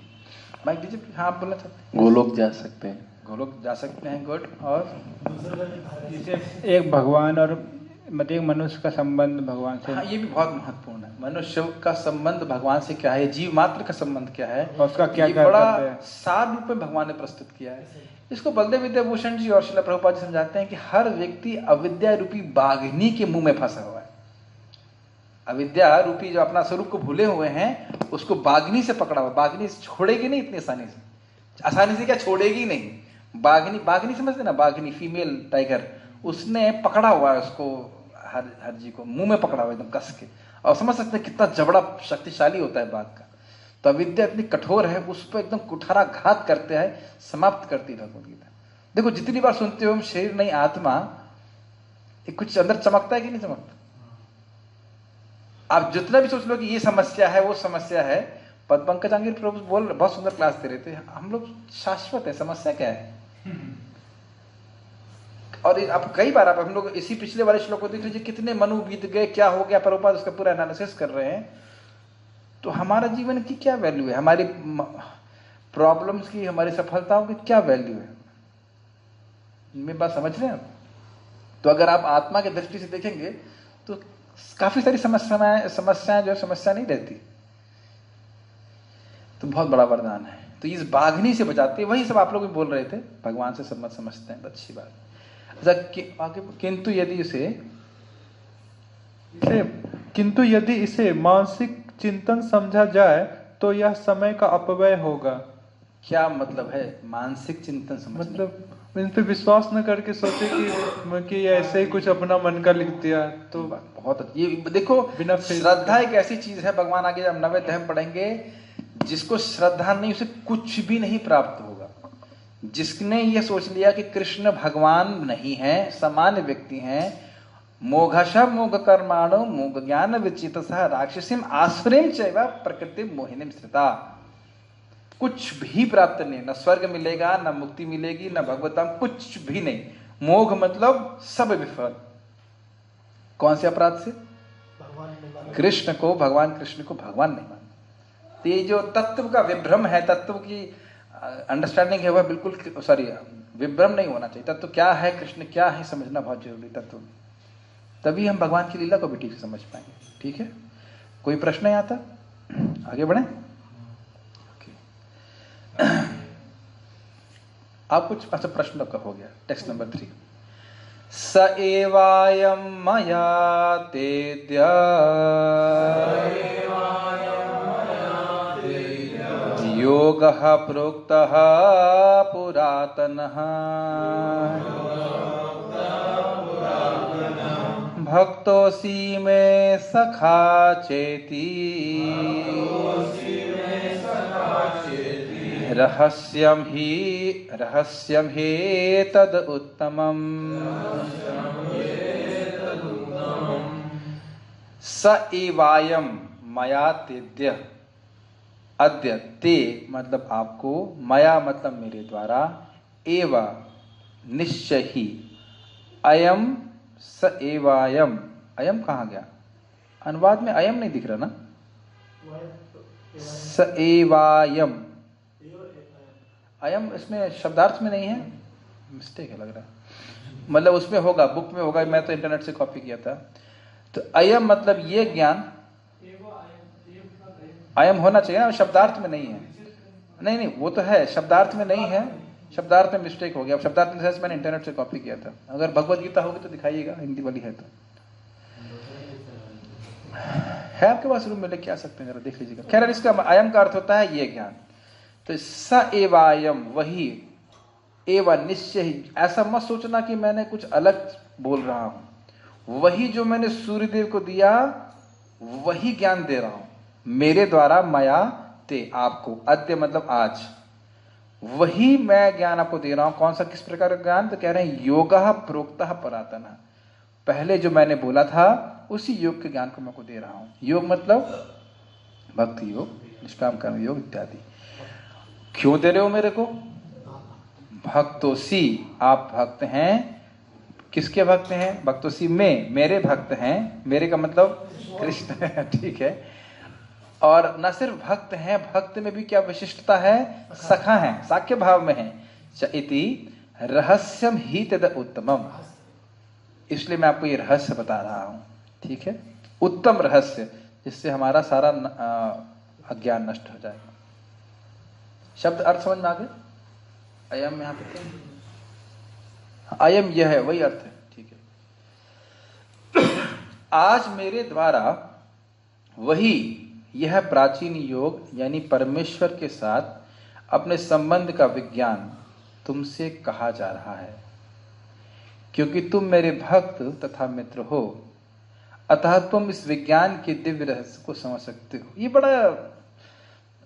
माइक दीजिए। हाँ, आप बोलना चाहते हैं? गोलोक जा सकते हैं। गोलोक जा सकते हैं, गुड। और जैसे एक भगवान और मतलब मनुष्य का संबंध भगवान से, हाँ, ये भी बहुत महत्वपूर्ण है। मनुष्य का संबंध भगवान से क्या है, जीव मात्र का संबंध क्या है, और उसका क्या ये क्या बड़ा करते हैं। सार रूप में भगवान ने प्रस्तुत किया है। इसको बलदेव विद्याभूषण जी और श्रील प्रभुपाद जी समझाते हैं कि हर व्यक्ति अविद्या रूपी बाघनी के मुंह में फंसा हुआ है। अविद्या रूपी जो अपना स्वरूप को भूले हुए हैं, उसको बाघनी से पकड़ा हुआ। बाघनी छोड़ेगी नहीं इतनी आसानी से क्या छोड़ेगी नहीं। बाघनी समझते ना, बाघनी फीमेल टाइगर, उसने पकड़ा हुआ है उसको, हर जी को मुंह में पकड़ा हुआ एकदम कस के। और समझ सकते हैं कितना जबड़ा शक्तिशाली होता है बाघ का। तो अविद्या इतनी कठोर है, उस पर एकदम कुठाराघात करते हैं, समाप्त करती है भगवत गीता। देखो जितनी बार सुनते हो हम शरीर नहीं आत्मा, ये कुछ अंदर चमकता है कि नहीं चमकता? आप जितना भी सोच लो कि ये समस्या है वो समस्या है, पद पंकज आंगिर प्रभु बोल रहे, बहुत सुंदर क्लास दे रहे थे, हम लोग शाश्वत है, समस्या क्या है? और अब कई बार आप हम लोग इसी पिछले वाले श्लोक को देख लीजिए, कितने मनु बीत गए, क्या हो गया, प्रभुपाद उसका पूरा एनालिसिस कर रहे हैं। तो हमारा जीवन की क्या वैल्यू है, हमारी प्रॉब्लम्स की, हमारी सफलताओं की क्या वैल्यू है? मेरी बात समझ रहे हैं आप? तो अगर आप आत्मा की दृष्टि से देखेंगे तो काफी सारी समस्याएं जो समस्या नहीं रहती, तो बहुत बड़ा वरदान है। तो इस बाघनी से बचाते, वही सब आप लोग भी बोल रहे थे, भगवान से सब मत समझते हैं, अच्छी बात। किंतु यदि इसे मानसिक चिंतन समझा जाए तो यह समय का अपव्यय होगा। क्या मतलब है मानसिक चिंतन समझना? मतलब इन पे विश्वास न करके सोचे कि ऐसे ही कुछ अपना मन का लिख दिया तो बहुत। ये देखो, बिना श्रद्धा एक ऐसी चीज है, भगवान आगे जब 9वें अध्याय पढ़ेंगे, जिसको श्रद्धा नहीं उसे कुछ भी नहीं प्राप्त होगा। जिसने ये सोच लिया कि कृष्ण भगवान नहीं है, सामान्य व्यक्ति हैं, मोघश मोघ कर्माणो मोघ ज्ञान विचितसः राक्षसीम आसुरीम चैव प्रकृति मोहिनीम स्थिता, कुछ भी प्राप्त नहीं, न स्वर्ग मिलेगा, न मुक्ति मिलेगी, न भगवतम, कुछ भी नहीं। मोघ मतलब सब विफल। कौन से अपराध से? कृष्ण को, भगवान कृष्ण को भगवान नहीं मानते। तो ये जो तत्व का विभ्रम है, तत्व की अंडरस्टैंडिंग है, वह बिल्कुल विभ्रम नहीं होना चाहिए। तत्व क्या है, कृष्ण क्या है, समझना बहुत जरूरी तत्व, तभी हम भगवान की लीला को भी ठीक से समझ पाएंगे। ठीक है, कोई प्रश्न यहाँ तक? आगे बढ़े। आप कुछ अच्छा प्रश्न आपका हो गया। Text number 3। स एवायं मया तेद्य योगः प्रोक्तः पुरातनः भक्तोऽसि मे सखा चेति रहस्यं हि तद उत्तमम्। स एवायं मया तेद्य, अद्य ते मतलब आपको, मया मतलब मेरे द्वारा, एव निश्चय ही, अयम स एवायम, अयम कहाँ गया? अनुवाद में अयम नहीं दिख रहा ना? स एवायम, अयम इसमें शब्दार्थ में नहीं है, मिस्टेक है लग रहा है, मतलब उसमें होगा, बुक में होगा, मैं तो इंटरनेट से कॉपी किया था। तो अयम मतलब ये ज्ञान, अयम होना चाहिए ना, शब्दार्थ में नहीं है। नहीं वो तो है, शब्दार्थ में नहीं है, शब्दार्थ में मिस्टेक हो गया। शब्दार्थ में मैंने इंटरनेट से कॉपी किया था। अगर भगवत गीता होगी तो दिखाइएगा, हिंदी वाली है तो है आपके पास, रूम में लेके आ सकते हैं, जरा देख लीजिएगा। खैर इसका अयम का अर्थ होता है ये ज्ञान। तो स एवायम, वही, एवं निश्चय ही, ऐसा मत सोचना कि मैंने कुछ अलग बोल रहा हूं, वही जो मैंने सूर्यदेव को दिया वही ज्ञान दे रहा हूं मेरे द्वारा, मया ते, आपको, अद्य मतलब आज, वही मैं ज्ञान आपको दे रहा हूं। कौन सा, किस प्रकार का ज्ञान? तो कह रहे हैं योगः प्रोक्तः पुरातनः, पहले जो मैंने बोला था उसी योग के ज्ञान को मैं आपको दे रहा हूं। योग मतलब भक्ति योग, निष्काम कर्म योग इत्यादि। क्यों दे रहे हो मेरे को? भक्तोसी, आप भक्त हैं। किसके भक्त हैं? भक्तोसी में, मेरे भक्त हैं। मेरे का मतलब कृष्ण है, ठीक है। और न सिर्फ भक्त हैं, भक्त में भी क्या विशिष्टता है? सखा है, साख्य भाव में है। च इति रहस्यम ही तद उत्तमम, इसलिए मैं आपको ये रहस्य बता रहा हूं, ठीक है, उत्तम रहस्य, जिससे हमारा सारा अज्ञान नष्ट हो जाएगा। शब्द अर्थ समझ में आ गए? अयम यहां पे अयम यह है, वही अर्थ है, ठीक है। आज मेरे द्वारा वही यह प्राचीन योग यानी परमेश्वर के साथ अपने संबंध का विज्ञान तुमसे कहा जा रहा है, क्योंकि तुम मेरे भक्त तथा मित्र हो, अतः तुम इस विज्ञान के दिव्य रहस्य को समझ सकते हो। ये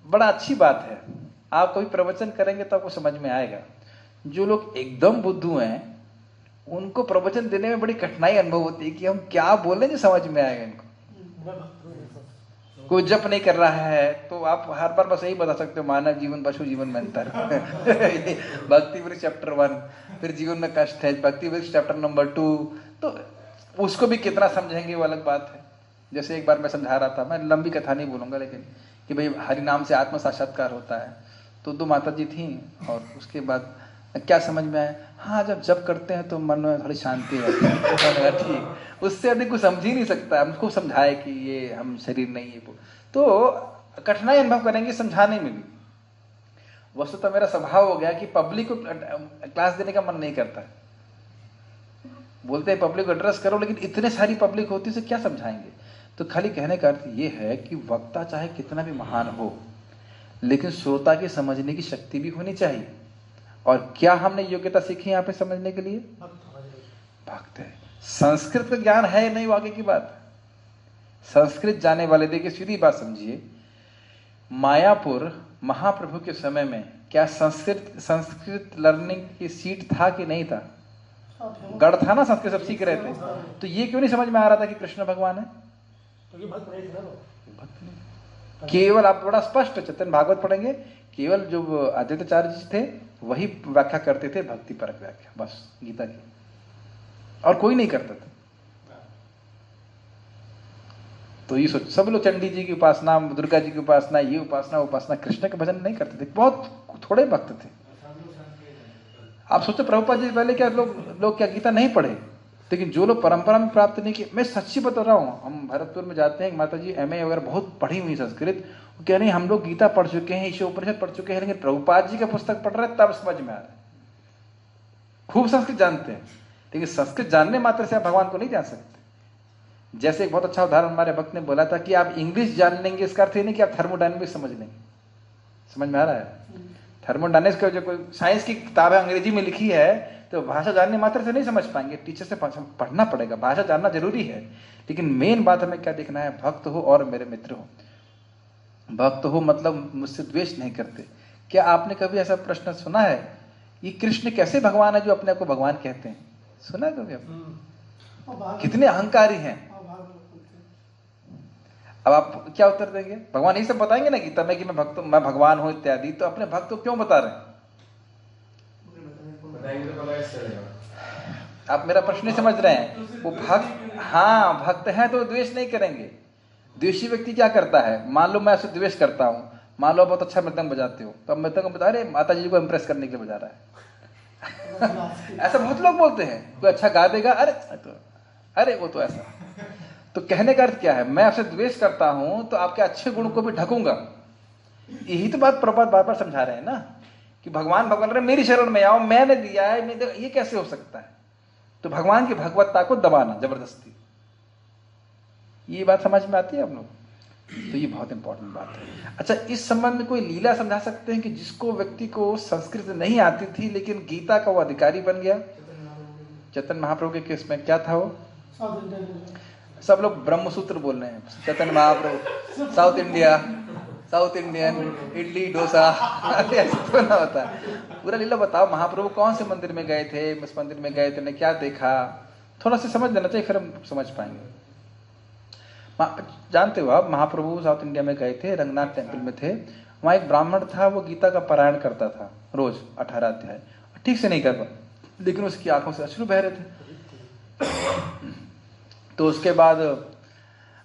बड़ा अच्छी बात है। आप कभी प्रवचन करेंगे तो आपको समझ में आएगा। जो लोग एकदम बुद्धू हैं उनको प्रवचन देने में बड़ी कठिनाई अनुभव होती है कि हम क्या बोलें जो समझ में आएगा इनको। कोई जप नहीं कर रहा है तो आप हर बार बस यही बता सकते हो, मानव जीवन पशु जीवन में अंतर। भक्ति वृक्ष चैप्टर 1, फिर जीवन में कष्ट है, भक्ति वृक्ष चैप्टर नंबर 2। तो उसको भी कितना समझेंगे वो अलग बात है। जैसे एक बार मैं समझा रहा था, मैं लंबी कथा नहीं बोलूंगा, लेकिन कि भाई हरि नाम से आत्म साक्षात्कार होता है। तो 2 माता जी थी और उसके बाद क्या समझ में आया, हाँ जब जप करते हैं तो मन में थोड़ी शांति रहती है। ठीक, उससे अधिक कुछ समझ ही नहीं सकता। हम खूब समझाए कि ये हम शरीर नहीं है, तो कठिनाई अनुभव करेंगे समझाने में भी। वस्तु तो मेरा स्वभाव हो गया कि पब्लिक को क्लास देने का मन नहीं करता। बोलते हैं पब्लिक को एड्रेस करो, लेकिन इतने सारी पब्लिक होती है, क्या समझाएंगे। तो खाली कहने का अर्थ ये है कि वक्ता चाहे कितना भी महान हो, लेकिन श्रोता की समझने की शक्ति भी होनी चाहिए। और क्या हमने योग्यता सीखी यहाँ पे समझने के लिए? भक्त है। संस्कृत का ज्ञान है नहीं, वो आगे की बात। संस्कृत जाने वाले, देखिए सीधी बात समझिए, मायापुर महाप्रभु के समय में क्या संस्कृत लर्निंग की सीट था कि नहीं था? गढ़ था ना, संस्कृत सब सीख रहे थे। तो ये क्यों नहीं समझ में आ रहा था कि कृष्ण भगवान है? केवल आप बड़ा स्पष्ट चेतन भागवत पढ़ेंगे, केवल जो आदित्याचार्य जी थे वही व्याख्या करते थे, भक्ति परक व्याख्या, बस गीता की, और कोई नहीं करता था। तो ये सोच, सब लोग चंडी जी की उपासना, दुर्गा जी की उपासना, ये उपासना, कृष्ण के भजन नहीं करते थे। बहुत थोड़े भक्त थे। आप सोचो प्रभुपाद जी पहले क्या लोग क्या गीता नहीं पढ़े? लेकिन जो लोग परंपरा में प्राप्त नहीं किए, मैं सच्ची बता रहा हूँ, हम भरतपुर में जाते हैं, माता जी एमए वगैरह बहुत पढ़ी हुई संस्कृत, कह रही हम लोग गीता पढ़ चुके हैं, ईशो उपनिषद पढ़ चुके हैं, लेकिन प्रभुपाद जी का पुस्तक पढ़ रहे तब समझ में आ रहा है। खूब संस्कृत जानते हैं, लेकिन संस्कृत जानने मात्र से आप भगवान को नहीं जान सकते। जैसे एक बहुत अच्छा उदाहरण हमारे भक्त ने बोला था कि आप इंग्लिश जान लेंगे इसका अर्थ ये नहीं कि आप थर्मोडायनेमिक्स समझ लेंगे। समझ में आ रहा है? थर्मोडायनेमिक्स का जो कोई साइंस की किताब है अंग्रेजी में लिखी है तो भाषा जानने मात्र से नहीं समझ पाएंगे, टीचर से पढ़ना पड़ेगा। भाषा जानना जरूरी है, लेकिन मेन बात हमें क्या देखना है, भक्त हो और मेरे मित्र हो। भक्त हो मतलब मुझसे द्वेष नहीं करते। क्या आपने कभी ऐसा प्रश्न सुना है, ये कृष्ण कैसे भगवान है जो अपने आप को भगवान कहते हैं? सुना है कभी आपने? कितने अहंकारी हैं। अब आप क्या उत्तर देंगे? भगवान यही सब बताएंगे ना गीता में कि मैं भगवान हूं इत्यादि, तो अपने भक्त को क्यों बता रहे हैं? आप मेरा प्रश्न नहीं समझ रहे हैं। वो भक्त, हाँ भक्त है तो द्वेष नहीं करेंगे। द्वेषी व्यक्ति क्या करता है, मान लो मैं आपसे द्वेष करता हूं, मान लो बहुत अच्छा मृदंग बजाते हो, तो अब मृदंग बता रहे माता जी को इंप्रेस करने के लिए बजा रहा है। ऐसा बहुत लोग बोलते हैं, कोई अच्छा गा देगा, अरे वो तो ऐसा। तो कहने का अर्थ क्या है, मैं आपसे द्वेष करता हूं तो आपके अच्छे गुण को भी ढकूंगा। यही तो बात प्रभुपाद बार बार समझा रहे हैं ना कि भगवान रहे मेरी शरण में आओ, मैंने दिया है, ये कैसे हो सकता है? तो भगवान की भगवत्ता को दबाना जबरदस्ती, ये बात समझ में आती है आप लोग? तो ये बहुत इंपॉर्टेंट बात है। अच्छा, इस संबंध में कोई लीला समझा सकते हैं कि जिसको व्यक्ति को संस्कृत नहीं आती थी लेकिन गीता का वो अधिकारी बन गया? चैतन्य महाप्रभु के केस में क्या था? वो सब लोग ब्रह्म सूत्र बोल रहे हैं। चैतन्य महाप्रभु साउथ इंडियन इडली डोसा, ऐसा तो ना होता है। पूरा लीला बताओ, महाप्रभु कौन से मंदिर में गए थे, इस मंदिर में गए थे, ने क्या देखा, थोड़ा सा समझ लेना चाहिए, फिर हम समझ पाएंगे। जानते हो आप, महाप्रभु साउथ इंडिया में गए थे, रंगनाथ टेम्पल में थे। वहां एक ब्राह्मण था, वो गीता का पारायण करता था रोज 18 अध्याय, ठीक से नहीं कर पाता, लेकिन उसकी आंखों से अश्रु बह रहे थे। तो उसके बाद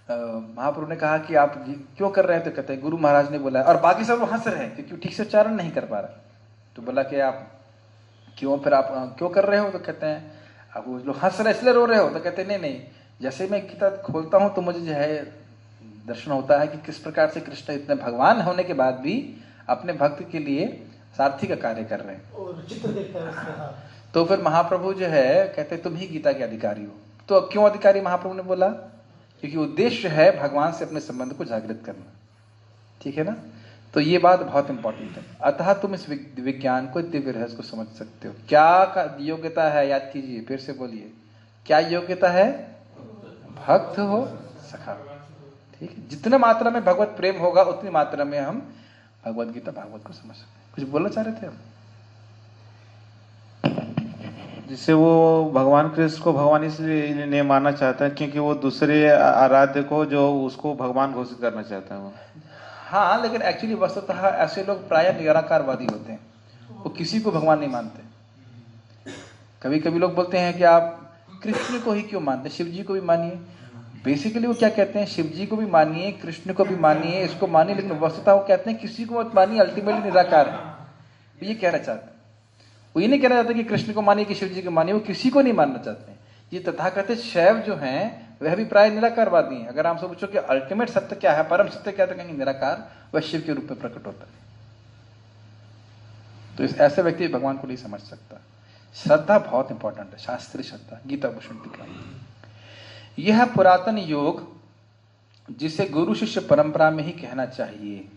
महाप्रभु ने कहा कि आप क्यों कर रहे हैं? तो कहते हैं गुरु महाराज ने बोला, और बाकी सब हंस रहे हैं क्योंकि ठीक से उच्चारण नहीं कर पा रहा। तो बोला कि आप क्यों, फिर आप क्यों कर रहे हो? तो कहते हैं अब वो लोग हंस रहे इसलिए रो रहे हो? तो कहते हैं नहीं, जैसे मैं किताब खोलता हूं तो मुझे जो है दर्शन होता है कि किस प्रकार से कृष्ण इतने भगवान होने के बाद भी अपने भक्त के लिए सारथी का कार्य कर रहे हैं और चित्र देखता है उसका। तो फिर महाप्रभु जो है कहते तुम ही गीता के अधिकारी हो। तो क्यों अधिकारी? महाप्रभु ने बोला क्योंकि उद्देश्य है भगवान से अपने संबंध को जागृत करना। ठीक है ना? तो ये बात बहुत इंपॉर्टेंट है। अतः तुम इस विज्ञान को, दिव्य रहस्य को समझ सकते हो। क्या योग्यता है? याद कीजिए, फिर से बोलिए, क्या योग्यता है? भक्त हो, सखा। ठीक है, जितने मात्रा में भगवत प्रेम होगा उतनी मात्रा में हम भगवत गीता भागवत को समझ सकते हैं। कुछ बोलना चाह रहे थे हम? जिससे वो भगवान कृष्ण को भगवान इसलिए नहीं मानना चाहता है क्योंकि वो दूसरे आराध्य को जो उसको भगवान घोषित करना चाहता है वो। हाँ, लेकिन एक्चुअली वस्तुतः ऐसे लोग प्रायः निराकारवादी होते हैं, वो किसी को भगवान नहीं मानते। कभी कभी लोग बोलते हैं कि आप कृष्ण को ही क्यों मानते, शिव जी को भी मानिए। बेसिकली वो क्या कहते हैं, शिव जी को भी मानिए, कृष्ण को भी मानिए, इसको मानिए, लेकिन वस्तुतः वो कहते हैं किसी को मत मानिए, अल्टीमेटली निराकार है। ये कहना चाहते हैं। वो ये नहीं कहना चाहते कि कृष्ण को मानिए कि शिव जी को मानिए, वो किसी को नहीं मानना चाहते हैं। ये तथाकथित शैव जो हैं वह भी प्राय निराकारवादी हैं। अगर आपसे पूछो कि अल्टीमेट सत्य क्या है, परम सत्य क्या, तो कहेंगे निराकार, वह शिव के रूप में प्रकट होता है। तो इस ऐसे व्यक्ति भगवान को नहीं समझ सकता। श्रद्धा बहुत इंपॉर्टेंट है, शास्त्रीय श्रद्धा। गीता भूषण टीका, यह पुरातन योग जिसे गुरु शिष्य परंपरा में ही कहना चाहिए,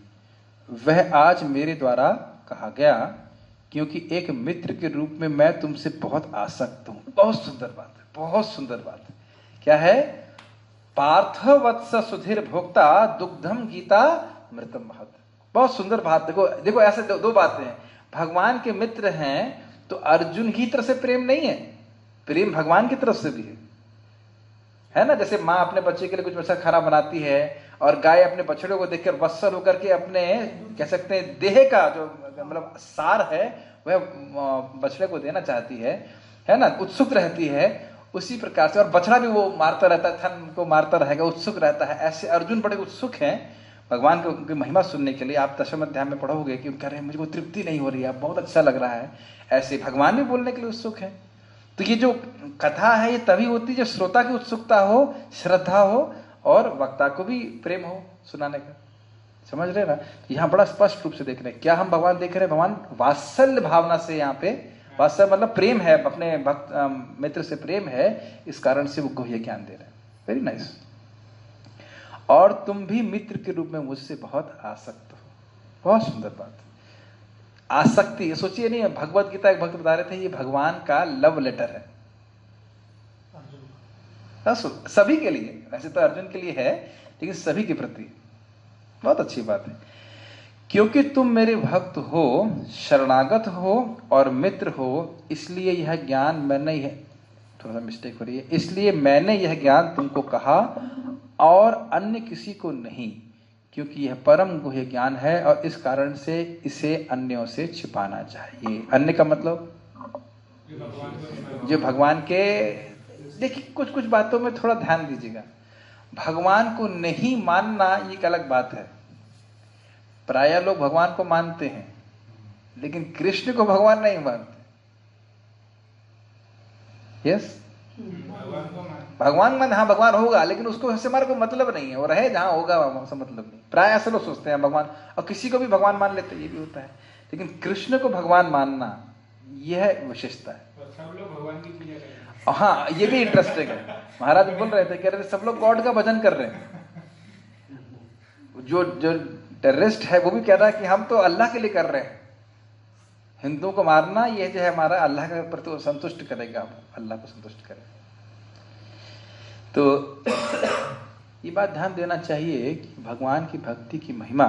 वह आज मेरे द्वारा कहा गया क्योंकि एक मित्र के रूप में मैं तुमसे बहुत आसक्त हूं। बहुत सुंदर बात है, बहुत सुंदर बात है। क्या है? पार्थ वत्स सुधीर भोक्ता दुग्धम गीता मृतम महत। बहुत सुंदर बात। देखो ऐसे दो बातें हैं। भगवान के मित्र हैं तो अर्जुन की तरफ से प्रेम नहीं है, प्रेम भगवान की तरफ से भी है ना। जैसे माँ अपने बच्चे के लिए कुछ अच्छा खाना बनाती है और गाय अपने बछड़े को देखकर वत्सल होकर के अपने, कह सकते हैं, देह का जो मतलब सार है वह बछड़े को देना चाहती है ना, उत्सुक रहती है। उसी प्रकार से, और बछड़ा भी वो मारता रहता है, थन को मारता रहेगा, उत्सुक रहता है। ऐसे अर्जुन बड़े उत्सुक हैं भगवान को उनकी महिमा सुनने के लिए। आप दशम अध्याय में पढ़ोगे कि कह रहे हैं मुझे को तृप्ति नहीं हो रही है, बहुत अच्छा लग रहा है। ऐसे भगवान भी बोलने के लिए उत्सुक है। तो ये जो कथा है ये तभी होती है जब श्रोता की उत्सुकता हो, श्रद्धा हो और वक्ता को भी प्रेम हो सुनाने का। समझ रहे ना? यहाँ बड़ा स्पष्ट रूप से देख रहे हैं। क्या हम भगवान देख रहे हैं? भगवान वात्सल्य भावना से यहाँ पे वास्तव मतलब प्रेम है, अपने भक्त मित्र से प्रेम है, इस कारण से वो गुह्य ज्ञान दे रहे हैं। Very nice. और तुम भी मित्र के रूप में मुझसे बहुत आसक्त हो। बहुत सुंदर बात। आसक्ति, ये सोचिए नहीं, भगवत गीता एक भक्त बता रहे थे, ये भगवान का लव लेटर है सभी के लिए। वैसे तो अर्जुन के लिए है, लेकिन सभी के प्रति बहुत अच्छी बात है। क्योंकि तुम मेरे भक्त हो, शरणागत हो और मित्र हो, इसलिए यह ज्ञान मैंने, यह थोड़ा सा मिस्टेक हो रही है, इसलिए मैंने यह ज्ञान तुमको कहा और अन्य किसी को नहीं, क्योंकि यह परम गुह्य ज्ञान है और इस कारण से इसे अन्यों से छिपाना चाहिए। अन्य का मतलब जो भगवान के, देखिए कुछ कुछ बातों में थोड़ा ध्यान दीजिएगा। भगवान को नहीं मानना ये एक अलग बात है। प्राय लोग भगवान को मानते हैं, लेकिन कृष्ण को भगवान नहीं मानते। यस, भगवान मान, हाँ भगवान होगा, लेकिन उसको से हमारा कोई मतलब नहीं है, वो रहे जहां होगा वहां से मतलब नहीं। प्राय ऐसे लोग सोचते हैं भगवान, और किसी को भी भगवान मान लेते, ये भी होता है, लेकिन कृष्ण को भगवान मानना यह विशेषता है। सब लोग भगवान की पूजा करें। हाँ, ये भी इंटरेस्टिंग है। महाराज बोल रहे थे, कह रहे थे सब लोग गॉड का भजन कर रहे हैं। जो जो टेररिस्ट है वो भी कह रहा है कि हम तो अल्लाह के लिए कर रहे हैं। हिंदुओं को मारना ये जो है हमारा अल्लाह के प्रति संतुष्ट करेगा, अल्लाह को संतुष्ट करेगा। तो ये बात ध्यान देना चाहिए कि भगवान की भक्ति की महिमा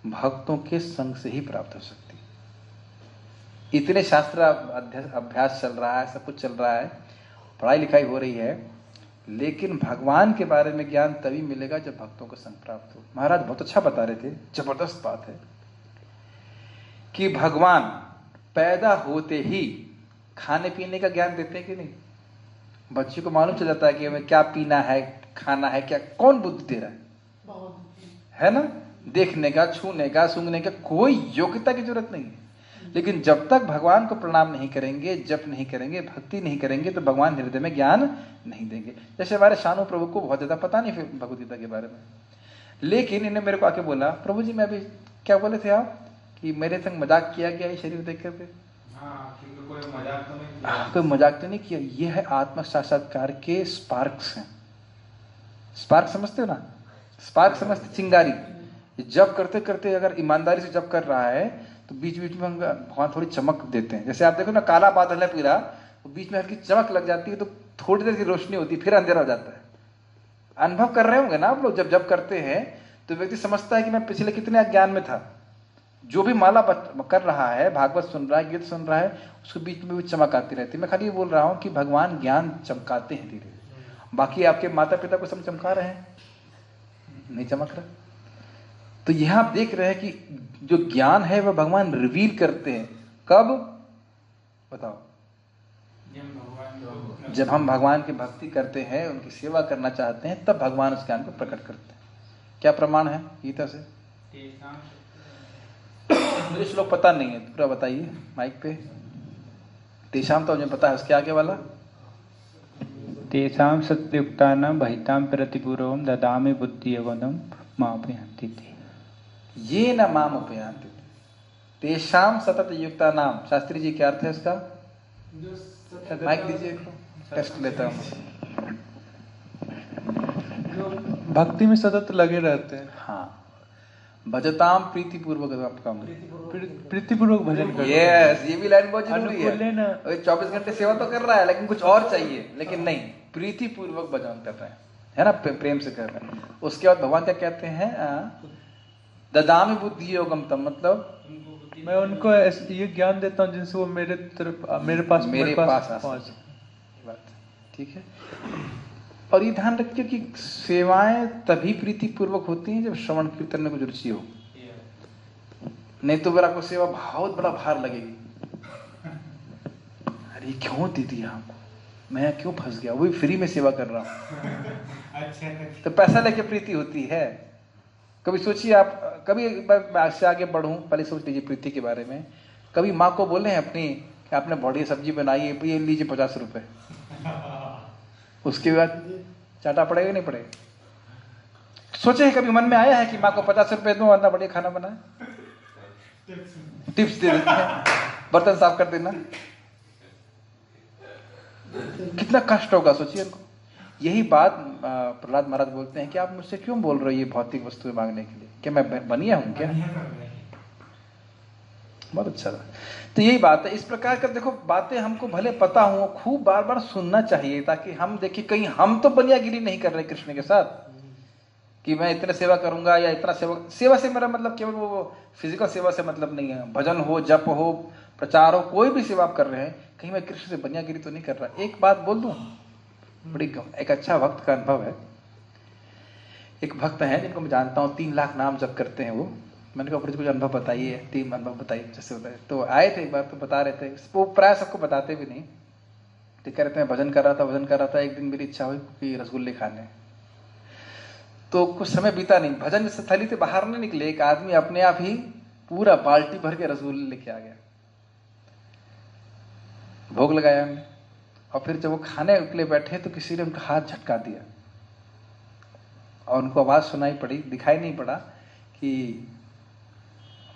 भक्तों के संग से ही प्राप्त हो सकती है। इतने शास्त्र अभ्यास चल रहा है, सब कुछ चल रहा है, पढ़ाई लिखाई हो रही है, लेकिन भगवान के बारे में ज्ञान तभी मिलेगा जब भक्तों को संग प्राप्त हो। महाराज बहुत अच्छा बता रहे थे, जबरदस्त बात है कि भगवान पैदा होते ही खाने पीने का ज्ञान देते हैं कि नहीं? बच्चे को मालूम चल जाता है कि हमें क्या पीना है, खाना है क्या, कौन बुद्धि दे रहा है ना? देखने का, छूने का, सूंघने का कोई योग्यता की जरूरत नहीं है। लेकिन जब तक भगवान को प्रणाम नहीं करेंगे, जप नहीं करेंगे, भक्ति नहीं करेंगे, तो भगवान हृदय में ज्ञान नहीं देंगे। जैसे हमारे शानु प्रभु को बहुत ज्यादा पता नहीं भगवद गीता के बारे में, लेकिन इन्हें मेरे को आके बोला, प्रभु जी मैं अभी, क्या बोले थे आप कि मेरे संग मजाक किया गया ये शरीर देख करके? कोई मजाक तो नहीं किया। ये है आत्म साक्षात्कार के स्पार्क्स हैं। स्पार्क समझते हो ना? स्पार्क समझते, चिंगारी। जब करते करते अगर ईमानदारी से जब कर रहा है तो बीच बीच में भगवान थोड़ी चमक देते हैं। जैसे आप देखो ना, काला बादल है पूरा, तो बीच में हल्की चमक लग जाती है, तो थोड़ी देर की रोशनी होती है, फिर अंधेरा हो जाता है। अनुभव कर रहे होंगे ना आप लोग, जब जब करते हैं तो व्यक्ति समझता है कि मैं पिछले कितने अज्ञान में था। जो भी माला कर रहा है, भागवत सुन रहा है, गीत सुन रहा है, उसके बीच में भी चमक आती रहती है। मैं खाली ये बोल रहा हूँ कि भगवान ज्ञान चमकाते हैं धीरे। बाकी आपके माता पिता को सब चमका रहे हैं, नहीं चमक रहा। तो यहां आप देख रहे हैं कि जो ज्ञान है वह भगवान रिवील करते हैं। कब बताओ? जब हम भगवान की भक्ति करते हैं, उनकी सेवा करना चाहते हैं, तब भगवान उस ज्ञान को प्रकट करते हैं। क्या प्रमाण है गीता से? मुझे श्लोक पता नहीं है, पूरा बताइए माइक पे। तेषाम तो मुझे पता है, उसके आगे वाला? तेषां सत्युक्तानां बहितां प्रतिपूर्वं ददामि बुद्धियोगं मापयन्ति ते। ये न माम उपयांति। तेषाम सतत युक्ता नाम, शास्त्री जी क्या अर्थ है इसका? माइक दीजिए, टेस्ट लेता हूँ। भक्ति में सतत लगे रहते हैं। हाँ, भजताम प्रीतिपूर्वक, आपका प्रीतिपूर्वक भजन करते हैं। यस, ये भी लाइन बहुत जरूरी है। 24 घंटे सेवा तो कर रहा है, लेकिन कुछ और चाहिए, लेकिन नहीं, प्रीतिपूर्वक भजन कर रहे हैं, है ना, प्रेम से कर रहे हैं। उसके बाद भगवान क्या कहते हैं? ददामि बुद्धि योगम तम, मतलब मैं उनको ये ज्ञान देता हूँ जिनसे वो मेरे पास आ सके। ठीक है। और ये ध्यान रखिए कि सेवाएं तभी प्रीतिपूर्वक होती हैं जब श्रवण कीर्तन में कुछ रुचि हो, नहीं तो मेरा को सेवा बहुत बड़ा भार लगेगी। अरे क्यों दे दिया हमको, मैं क्यों फंस गया, वो भी फ्री में सेवा कर रहा हूँ। तो पैसा लेके प्रीति होती है। कभी सोचिए आप, कभी मैं से आगे बढ़ूं, पहले सोच लीजिए प्रीति के बारे में। कभी माँ को बोले हैं अपनी कि आपने बढ़िया सब्जी बनाई है, ये लीजिए 50 रुपए, उसके बाद चाटा पड़ेगा नहीं पड़ेगा? सोचे कभी मन में आया है कि माँ को 50 रुपए दूं वरना बढ़िया खाना बनाए? टिप्स दे देते हैं। बर्तन साफ कर देना, कितना कष्ट होगा सोचिए उनको। यही बात प्रहलाद महाराज बोलते हैं कि आप मुझसे क्यों बोल रहे हो ये भौतिक वस्तुएं मांगने के लिए, क्या मैं बनिया हूं क्या? बहुत अच्छा था। तो यही बात है, इस प्रकार का देखो बातें हमको भले पता हो, खूब बार बार सुनना चाहिए ताकि हम देखिए कहीं हम तो बनियागिरी नहीं कर रहे कृष्ण के साथ कि मैं इतने सेवा करूंगा या इतना सेवा से मेरा मतलब केवल वो फिजिकल सेवा से मतलब नहीं है, भजन हो, जप हो, प्रचार हो, कोई भी सेवा आप कर रहे हैं, कहीं मैं कृष्ण से बनियागिरी तो नहीं कर रहा। एक बात बोल दूं, बड़ी एक अच्छा भक्त का अनुभव है। एक भक्त है जिनको मैं जानता हूँ, 3 लाख नाम जप करते हैं वो। मैंने कहा कुछ अनुभव बताइए, 3 अनुभव बताइए जैसे होता है। तो आए थे एक बार, तो बता रहे थे, वो प्राय सबको बताते भी नहीं, तो कह रहे थे भजन कर रहा था, एक दिन मेरी इच्छा हुई कि रसगुल्ले खाने। तो कुछ समय बीता नहीं, भजन स्थली से बाहर नहीं निकले, एक आदमी अपने आप ही पूरा बाल्टी भर के रसगुल्ले लेके आ गया, भोग लगाया हमने। और फिर जब वो खाने के लिए बैठे तो किसी ने उनका हाथ झटका दिया और उनको आवाज सुनाई पड़ी, दिखाई नहीं पड़ा कि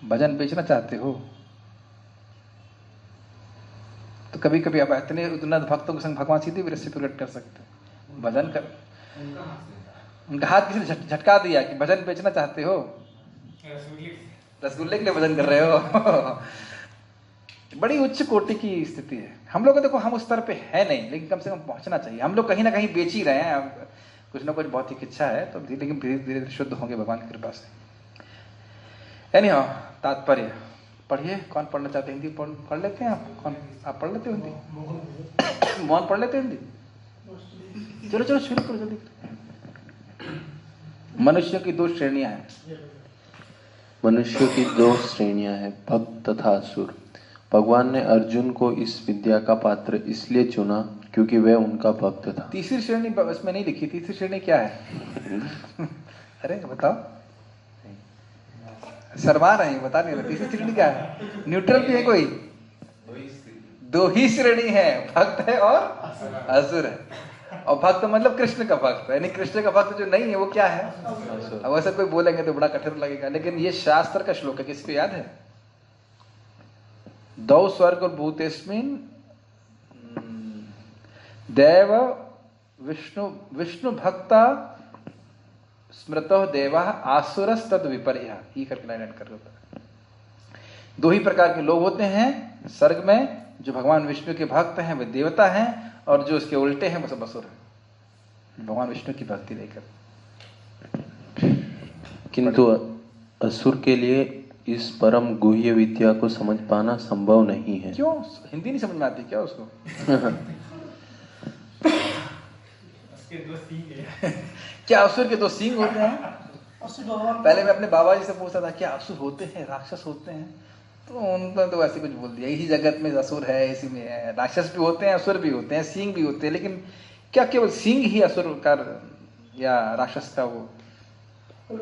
भजन बेचना चाहते हो। तो कभी कभी आप इतने उन्नत भक्तों के संग भगवान सीधे भी रस्सी प्रकट कर सकते हैं। भजन कर, उनका हाथ किसी ने झटका दिया कि भजन बेचना चाहते हो, रसगुल्ले के लिए भजन कर रहे हो। बड़ी उच्च कोटि की स्थिति है। हम लोग देखो हम उस स्तर पे है नहीं, लेकिन कम से कम पहुंचना चाहिए। हम लोग कहीं ना कहीं बेच ही रहे हैं, कुछ ना कुछ बहुत ही इच्छा है, तो लेकिन धीरे धीरे शुद्ध होंगे भगवान की कृपा से। एनीहाउ, तात्पर्य पढ़िए। कौन पढ़ना चाहते हैं? हिंदी पढ़ लेते हैं आप? कौन आप पढ़ लेते हो हिंदी? मोहन पढ़ लेते हैं हिंदी? चलो चलो शुरू करो जल्दी। मनुष्यों की 2 श्रेणियां हैं। मनुष्यों की 2 श्रेणियां हैं, भक्त तथा असुर। भगवान ने अर्जुन को इस विद्या का पात्र इसलिए चुना क्योंकि वह उनका भक्त था। तीसरी श्रेणी इसमें नहीं लिखी। तीसरी श्रेणी क्या है? अरे बताओ, शर्मा रहे हैं, बता नहीं रहे। तीसरी श्रेणी क्या है? न्यूट्रल भी है कोई? 2 ही श्रेणी है, भक्त है और असुर है। और भक्त मतलब कृष्ण का भक्त, यानी कृष्ण का भक्त जो नहीं है वो क्या है? अब ऐसा कोई बोलेंगे तो बड़ा कठिन लगेगा, लेकिन ये शास्त्र का श्लोक है। किसको याद है? 2 स्वर्ग और भूतेस्मिन देव विष्णु भक्ता स्मृतो देवा आसुरस तद विपर्य, ये करके लाइन एड कर होता है। 2 ही प्रकार के लोग होते हैं स्वर्ग में, जो भगवान विष्णु के भक्त हैं वे देवता हैं, और जो इसके उल्टे हैं वो सब असुर हैं, भगवान विष्णु की भक्ति नहीं करते। किंतु असुर के लिए इस परम गुह्य विद्या को समझ पाना संभव नहीं है। क्यों? हिंदी नहीं समझ में आती क्या उसको? क्या असुर के 2 सींग होते हैं? पहले मैं अपने बाबा जी से पूछता था क्या असुर होते हैं, राक्षस होते हैं? तो उन्होंने तो ऐसे कुछ बोल दिया, यही जगत में असुर है, इसी में है। राक्षस भी होते हैं, असुर भी होते हैं, सींग भी होते हैं, लेकिन क्या केवल सींग ही असुर का या राक्षस का वो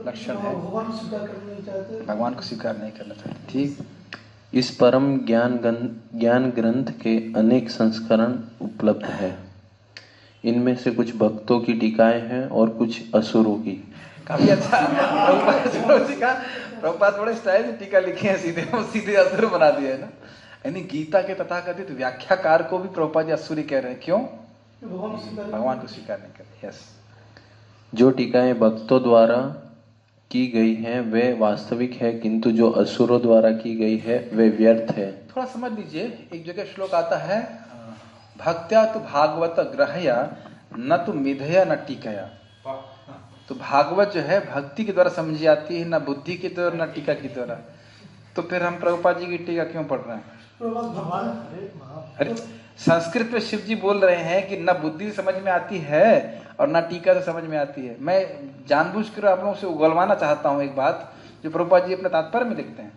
लक्षण है? भगवान को स्वीकार नहीं करना चाहते। ठीक। इस परम ज्ञान ग्रंथ के अनेक संस्करण उपलब्ध है। इनमें से कुछ भक्तों की टीकाएं हैं और कुछ असुरों की। काफी अच्छा। प्रभुपाद बड़े स्टाइल से टीका लिखे हैं, सीधे असुर बना दिया है ना। यानी गीता के तथाकथित व्याख्याकार को भी प्रभुपाद जी असुरी कह रहे हैं। क्यों? भगवान को स्वीकार नहीं करते। यस। जो टीकाएं भक्तों द्वारा की गई हैं वे वास्तविक है, किंतु जो असुरों द्वारा की गई है वे व्यर्थ है। थोड़ा समझ लीजिए, एक जगह श्लोक आता है, भक्त्या तो भागवत ग्रहया न तो मिधया न टीकया। तो भागवत जो है भक्ति के द्वारा समझी जाती है, न बुद्धि के द्वारा न टीका के द्वारा। तो फिर हम प्रभुपाद जी की टीका क्यों पढ़ रहे हैं? अरे संस्कृत में शिव जी बोल रहे हैं कि न बुद्धि समझ में आती है और न टीका से समझ में आती है। मैं जानबूझकर आप लोगों से उगलवाना चाहता हूं एक बात जो प्रभुपाद जी अपने तात्पर्य में लिखते हैं।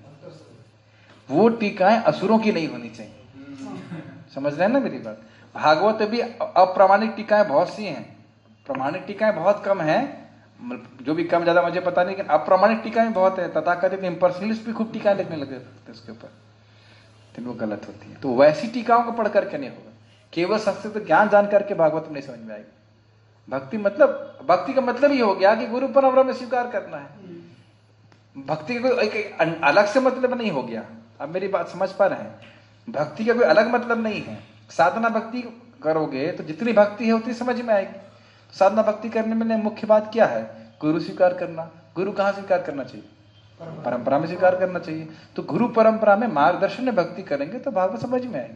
वो टीकाएं असुरों की नहीं होनी चाहिए। समझ रहे हैं ना मेरी बात? भागवत भी अप्रामाणिक टीकाएं बहुत सी हैं, प्रामाणिक टीकाएं बहुत कम हैं। जो भी कम ज्यादा मुझे पता नहीं, लेकिन अप्रामाणिक टीकाएं बहुत है। तथाकथित इम्पर्सनलिस्ट भी खूब टीकाएं लिखने लगे इसके ऊपर, तो वो गलत होती है। तो वैसी टीकाओं को पढ़ करके नहीं होगा। केवल संस्कृत ज्ञान जान करके भागवत में नहीं समझ में आएगी। भक्ति मतलब, भक्ति का मतलब ये हो गया कि गुरु परम में स्वीकार करना है। भक्ति का कोई एक अलग से मतलब नहीं हो गया। अब मेरी बात समझ पा रहे हैं? भक्ति का कोई अलग मतलब नहीं है। साधना भक्ति करोगे तो जितनी भक्ति है उतनी समझ में आएगी। तो साधना भक्ति करने में मुख्य बात क्या है? गुरु स्वीकार करना। गुरु कहाँ स्वीकार करना चाहिए? परंपरा में स्वीकार करना चाहिए। तो गुरु परंपरा में मार्गदर्शन में भक्ति करेंगे तो भागवत समझ में आएगी।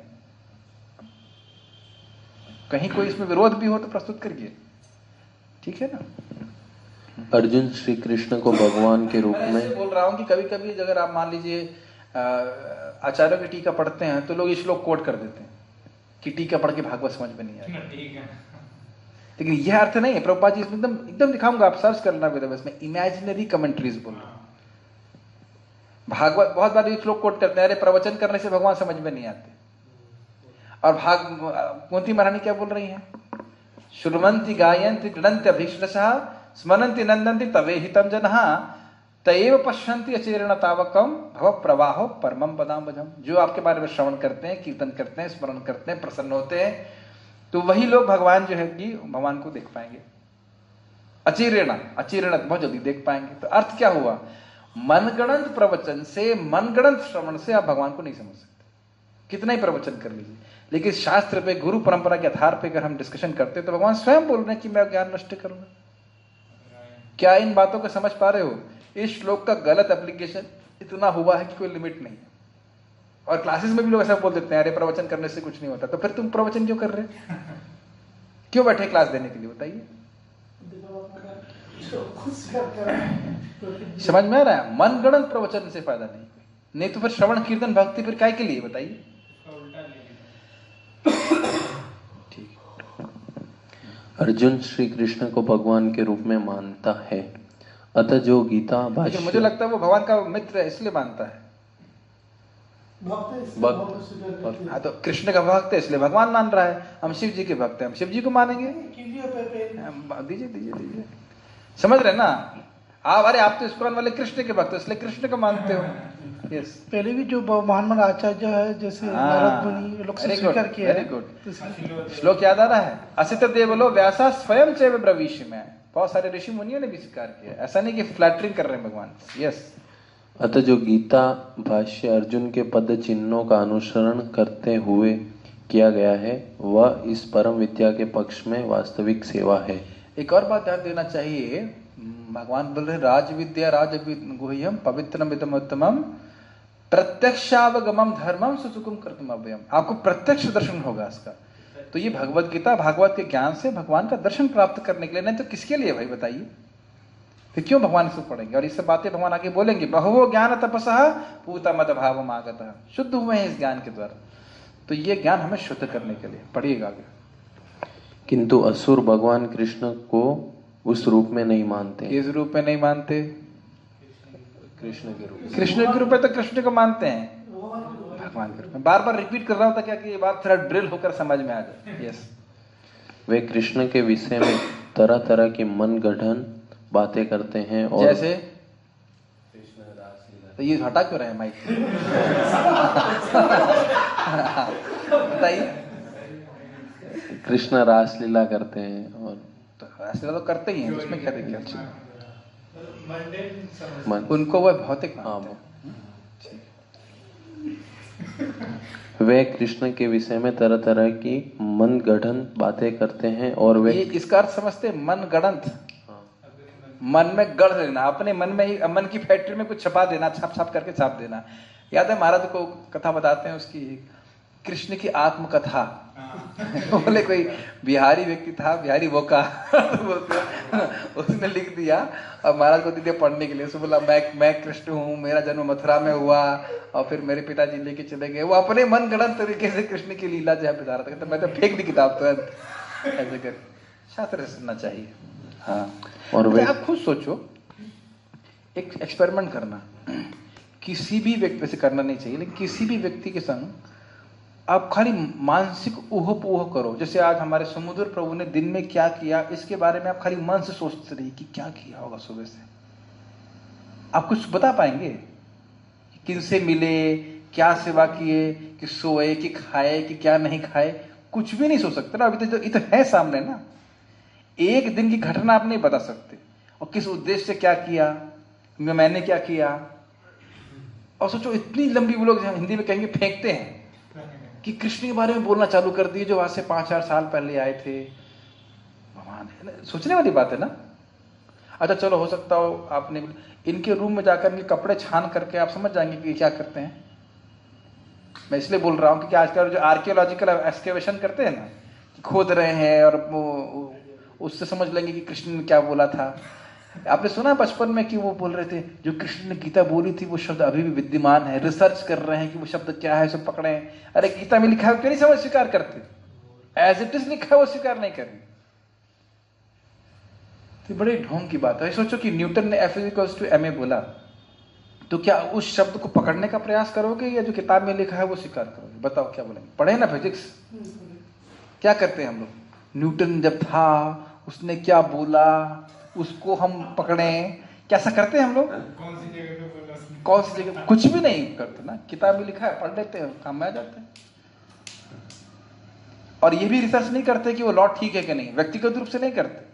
कहीं कोई इसमें विरोध भी हो तो प्रस्तुत करिए, ठीक है ना। अर्जुन श्री कृष्ण को भगवान के रूप में बोल रहा हूं कि कभी कभी अगर आप मान लीजिए आचार्यों की टीका पढ़ते हैं तो लोग श्लोक कोट कर देते हैं कि टीका पढ़ के भागवत समझ में नहीं आएगा। लेकिन यह अर्थ नहीं है। प्रभुपाद जी इसमें एकदम एकदम दिखाऊंगा, आप सर्च करना वेदव्यास में, इमेजिनरी कमेंट्रीज बोल रहे हैं। भागवत बहुत बार ये श्लोक कोट करते हैं, अरे प्रवचन करने से भगवान समझ में नहीं आते। और कुंती महारानी क्या बोल रही हैं? श्रुण्वन्ति गायन्ति गृणन्ति अभीष्टशः स्मरन्ति नन्दन्ति तवे हितं जनः तएव पश्यन्ति अचेरेण तावकं भव प्रवाहो परमं पदाम्बुजम्। जो आपके बारे में श्रवण करते हैं, कीर्तन करते हैं, स्मरण करते हैं, प्रसन्न होते हैं, तो वही लोग भगवान जो है कि भगवान को देख पाएंगे। अचेरेण बहुत जल्दी देख पाएंगे। तो अर्थ क्या हुआ? मनगणंत प्रवचन से, मनगणंत श्रवण से आप भगवान को नहीं समझ सकते, कितना ही प्रवचन कर लीजिए। लेकिन शास्त्र पे, गुरु परंपरा के आधार पे अगर हम डिस्कशन करते हैं तो भगवान स्वयं बोल रहे हैं कि मैं ज्ञान नष्ट करूंगा। क्या इन बातों को समझ पा रहे हो? इस श्लोक का गलत एप्लीकेशन इतना हुआ है कि कोई लिमिट नहीं है। और क्लासेस में भी लोग ऐसा बोल देते हैं, अरे प्रवचन करने से कुछ नहीं होता। तो फिर तुम प्रवचन क्यों कर रहे हो? क्यों बैठे क्लास देने के लिए? बताइए, समझ में आ रहा है? मनगणंत प्रवचन से फायदा नहीं तो फिर श्रवण कीर्तन भक्ति फिर काय के लिए? बताइए। ठीक। अर्जुन श्री कृष्ण को भगवान के रूप में मानता है, अतः जो गीता भाष्य, मुझे लगता है वो भगवान का मित्र है इसलिए मानता है। भक्त। हाँ, तो कृष्ण का भक्त है इसलिए भगवान मान रहा है। हम शिव जी के भक्त हैं, हम शिव जी को मानेंगे। दीजिए समझ रहे ना आप? अरे आप तो इस्कॉन वाले कृष्ण के भक्त हो इसलिए कृष्ण को मानते हो। यस, पहले भी जो महान आचार्य है जैसे नारद मुनि लोग स्वीकार किया है। Very good. श्लोक याद आ रहा है? असित देवलो व्यासा स्वयं चैव ब्रवीषि में। बहुत सारे ऋषि मुनियों ने भी स्वीकार किया। ऐसा नहीं कि फ्लैटरिंग कर रहे हैं भगवान। यस। अतः जो गीता भाष्य अर्जुन के पद चिन्हों का अनुसरण करते हुए किया गया है वह इस परम विद्या के पक्ष में वास्तविक सेवा है। एक और बात ध्यान देना चाहिए, भगवान बोल रहे राज विद्या राज गुह्यम पवित्रम विदमोत्तमम प्रत्यक्षावगमम धर्मम सुसुखम कर्तुम अव्ययम। आपको प्रत्यक्ष दर्शन होगा इसका। तो ये भगवत गीता भागवत के ज्ञान से भगवान का दर्शन प्राप्त करने के लिए, नहीं तो किसके लिए भाई बताइए? फिर क्यों भगवान इसको पढ़ेंगे? और इससे बातें भगवान आगे बोलेंगे, बहुवो ज्ञान तपसः पूता मद भावम आगतः। शुद्ध हुए हैं इस ज्ञान के द्वारा। तो ये ज्ञान हमें शुद्ध करने के लिए। पढ़िएगा आगे। किंतु असुर भगवान कृष्ण को उस रूप में नहीं मानते। किस रूप में नहीं मानते? कृष्ण के रूप में। कृष्ण के रूप में तो कृष्ण को मानते हैं, भगवान के रूप में। बार बार रिपीट कर रहा होता क्या कि ये बात थोड़ा ड्रिल होकर समझ में आ जाए। यस। वे कृष्ण के विषय में तरह तरह की मनगढ़ंत बातें करते हैं। और जैसे तो ये हटा क्यों रहे हैं माइक? बताइए। कृष्ण रासलीला करते हैं, और तो रासलीला तो करते ही हैं, उसमें क्या दिक्कत है? उनको वह भौतिक। हाँ, वे कृष्ण के विषय में तरह तरह की मनगढ़ंत बातें करते हैं। और वे इसका अर्थ समझते हैं मनगढ़ंत। मन में गढ़ लेना, अपने मन में ही, मन की फैक्ट्री में कुछ छपा देना, छाप करके छाप देना। याद है महाराज को कथा बताते हैं उसकी, कृष्ण की आत्मकथा। बोले कोई बिहारी व्यक्ति था, बिहारी बोका, उसने लिख दिया और महाराज को दे दिया पढ़ने के लिए। उसने बोला मैं कृष्ण हूँ, मेरा जन्म मथुरा में हुआ और फिर मेरे पिताजी लेके चले गए। वो अपने मन गढ़ंत तरीके से कृष्ण की लीला जो है बता रहा था। तो मैं तो फेंक दी किताब तो ऐसे कर। शास्त्र से सुनना चाहिए। हाँ। और वे आप खुद सोचो, एक एक्सपेरिमेंट करना, किसी भी व्यक्ति से करना नहीं चाहिए, लेकिन किसी भी व्यक्ति के संग आप खाली मानसिक ऊह-पोह करो। जैसे आज हमारे समुद्र प्रभु ने दिन में क्या किया, इसके बारे में आप खाली मन से सोचते रहिए कि क्या किया होगा सुबह से। आप कुछ बता पाएंगे? किनसे मिले, क्या सेवा किए, कि सोए, कि खाए, कि क्या नहीं खाए, कुछ भी नहीं सोच सकते ना। अभी तो ये तो है सामने ना। एक दिन की घटना आप नहीं बता सकते, और किस उद्देश्य से क्या किया, मैंने क्या किया। और सोचो इतनी लंबी, वो लोग हिंदी में कहेंगे फेंकते हैं, कि कृष्ण के बारे में बोलना चालू कर दिए जो आज से 5-4 साल पहले आए थे। भगवान है ना, सोचने वाली बात है ना। अच्छा चलो, हो सकता हो आपने इनके रूम में जाकर इनके कपड़े छान करके आप समझ जाएंगे कि क्या करते हैं। मैं इसलिए बोल रहा हूँ क्योंकि आजकल जो आर्कियोलॉजिकल एक्सकेवेशन करते हैं ना, खोद रहे हैं और उससे समझ लेंगे कि कृष्ण ने क्या बोला था। आपने सुना बचपन में कि वो बोल रहे थे जो कृष्ण ने गीता बोली थी वो शब्द अभी भी विद्यमान है, रिसर्च कर रहे हैं कि वो शब्द क्या है, सब पकड़े हैं। अरे गीता में लिखा है क्यों नहीं समझ स्वीकार करते, एज इट इज लिखा है वो स्वीकार नहीं करनी। तो बड़े ढोंग की बात है। सोचो कि न्यूटन ने F=ma बोला, तो क्या उस शब्द को पकड़ने का प्रयास करोगे या जो किताब में लिखा है वो स्वीकार करोगे? बताओ क्या बोलेंगे? पढ़े ना फिजिक्स, क्या करते हैं हम लोग? न्यूटन जब था उसने क्या बोला उसको हम पकड़े, कैसा करते हैं हम लोग? कौन सी जगह? कुछ भी नहीं करते ना, किताब में लिखा है पढ़ लेते हैं, काम में आ जाते हैं। और ये भी रिसर्च नहीं करते कि वो लॉ ठीक है कि नहीं, व्यक्तिगत रूप से नहीं करते,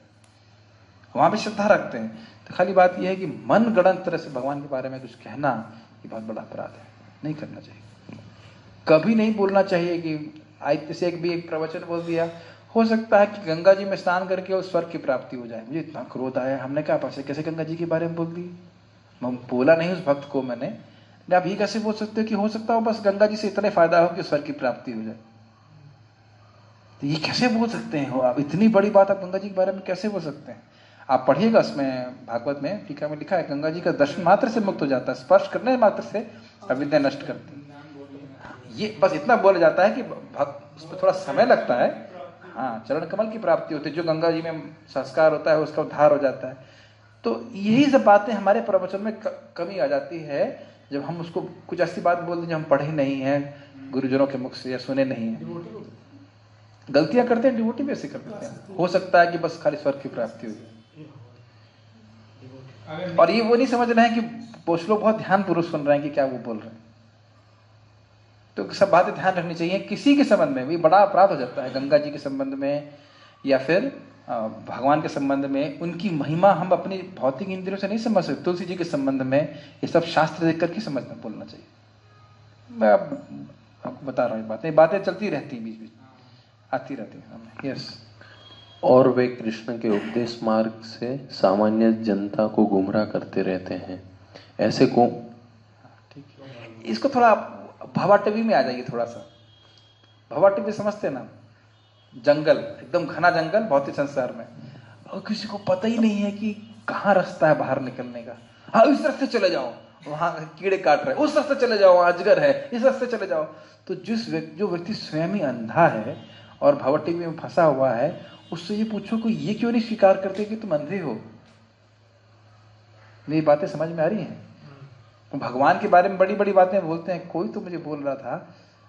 वहां भी श्रद्धा रखते हैं। तो खाली बात यह है कि मन गढ़ंत तरह से भगवान के बारे में कुछ कहना ये बहुत बड़ा अपराध है, नहीं करना चाहिए। कभी नहीं बोलना चाहिए कि आज से एक प्रवचन बोल दिया, हो सकता है कि गंगा जी में स्नान करके उस स्वर्ग की प्राप्ति हो जाए। मुझे इतना क्रोध आया, हमने कहा पास कैसे गंगा जी के बारे में बोल दी? मैं बोला नहीं उस भक्त को मैंने, आप ये कैसे बोल सकते हो कि हो सकता हो बस गंगा जी से इतने फायदा हो कि स्वर्ग की प्राप्ति हो जाए? तो ये कैसे बोल सकते हैं हो आप? इतनी बड़ी बात आप गंगा जी के बारे में कैसे बोल सकते हैं? आप पढ़िएगा उसमें भागवत में टीका में लिखा है गंगा जी का दर्शन मात्र से मुक्त हो जाता है, स्पर्श करने मात्र से अविद्या नष्ट करती है। ये बस इतना बोला जाता है कि उस पर थोड़ा समय लगता है। हाँ, चरण कमल की प्राप्ति होती है, जो गंगा जी में संस्कार होता है उसका उद्धार हो जाता है। तो यही सब बातें हमारे प्रवचन में कमी आ जाती है जब हम उसको कुछ ऐसी बात बोल दें जो हम पढ़े नहीं हैं गुरुजनों के मुख से या सुने नहीं है। गलतियां करते हैं, डिवोटी भी ऐसे कर देते हैं। हो सकता है कि बस खाली स्वर्ग की प्राप्ति हो जाए, और ये वो नहीं समझ रहे हैं कि कुछ लोग बहुत ध्यान पूर्वक सुन रहे हैं कि क्या वो बोल रहे हैं। तो सब बातें ध्यान रखनी चाहिए। किसी के संबंध में भी बड़ा अपराध हो जाता है, गंगा जी के संबंध में या फिर भगवान के संबंध में। उनकी महिमा हम अपनी भौतिक इंद्रियों से नहीं समझ सकते। तुलसी जी के संबंध में ये सब शास्त्र देख करके समझना बोलना चाहिए। मैं आपको बता रहा हूँ, बातें चलती रहती हैं, बीच बीच आती रहती हैं। यस। और वे कृष्ण के उपदेश मार्ग से सामान्य जनता को गुमराह करते रहते हैं, ऐसे को। ठीक है, इसको थोड़ा भवाटवी में आ जाइए। थोड़ा सा भवाटवी समझते हैं ना, जंगल, एकदम घना जंगल भौतिक संसार में, और किसी को पता ही नहीं है कि कहाँ रास्ता है बाहर निकलने का। हाँ, इस रास्ते चले जाओ, वहां कीड़े काट रहे हैं, उस रास्ते चले जाओ, वहां अजगर है, इस रास्ते चले जाओ। तो जो व्यक्ति स्वयं ही अंधा है और भवटवी में फंसा हुआ है, उससे ये पूछो कि ये क्यों नहीं स्वीकार करते कि तुम अंधे हो। मेरी बातें समझ में आ रही हैं? भगवान के बारे में बड़ी बड़ी बातें बोलते हैं। कोई तो मुझे बोल रहा था,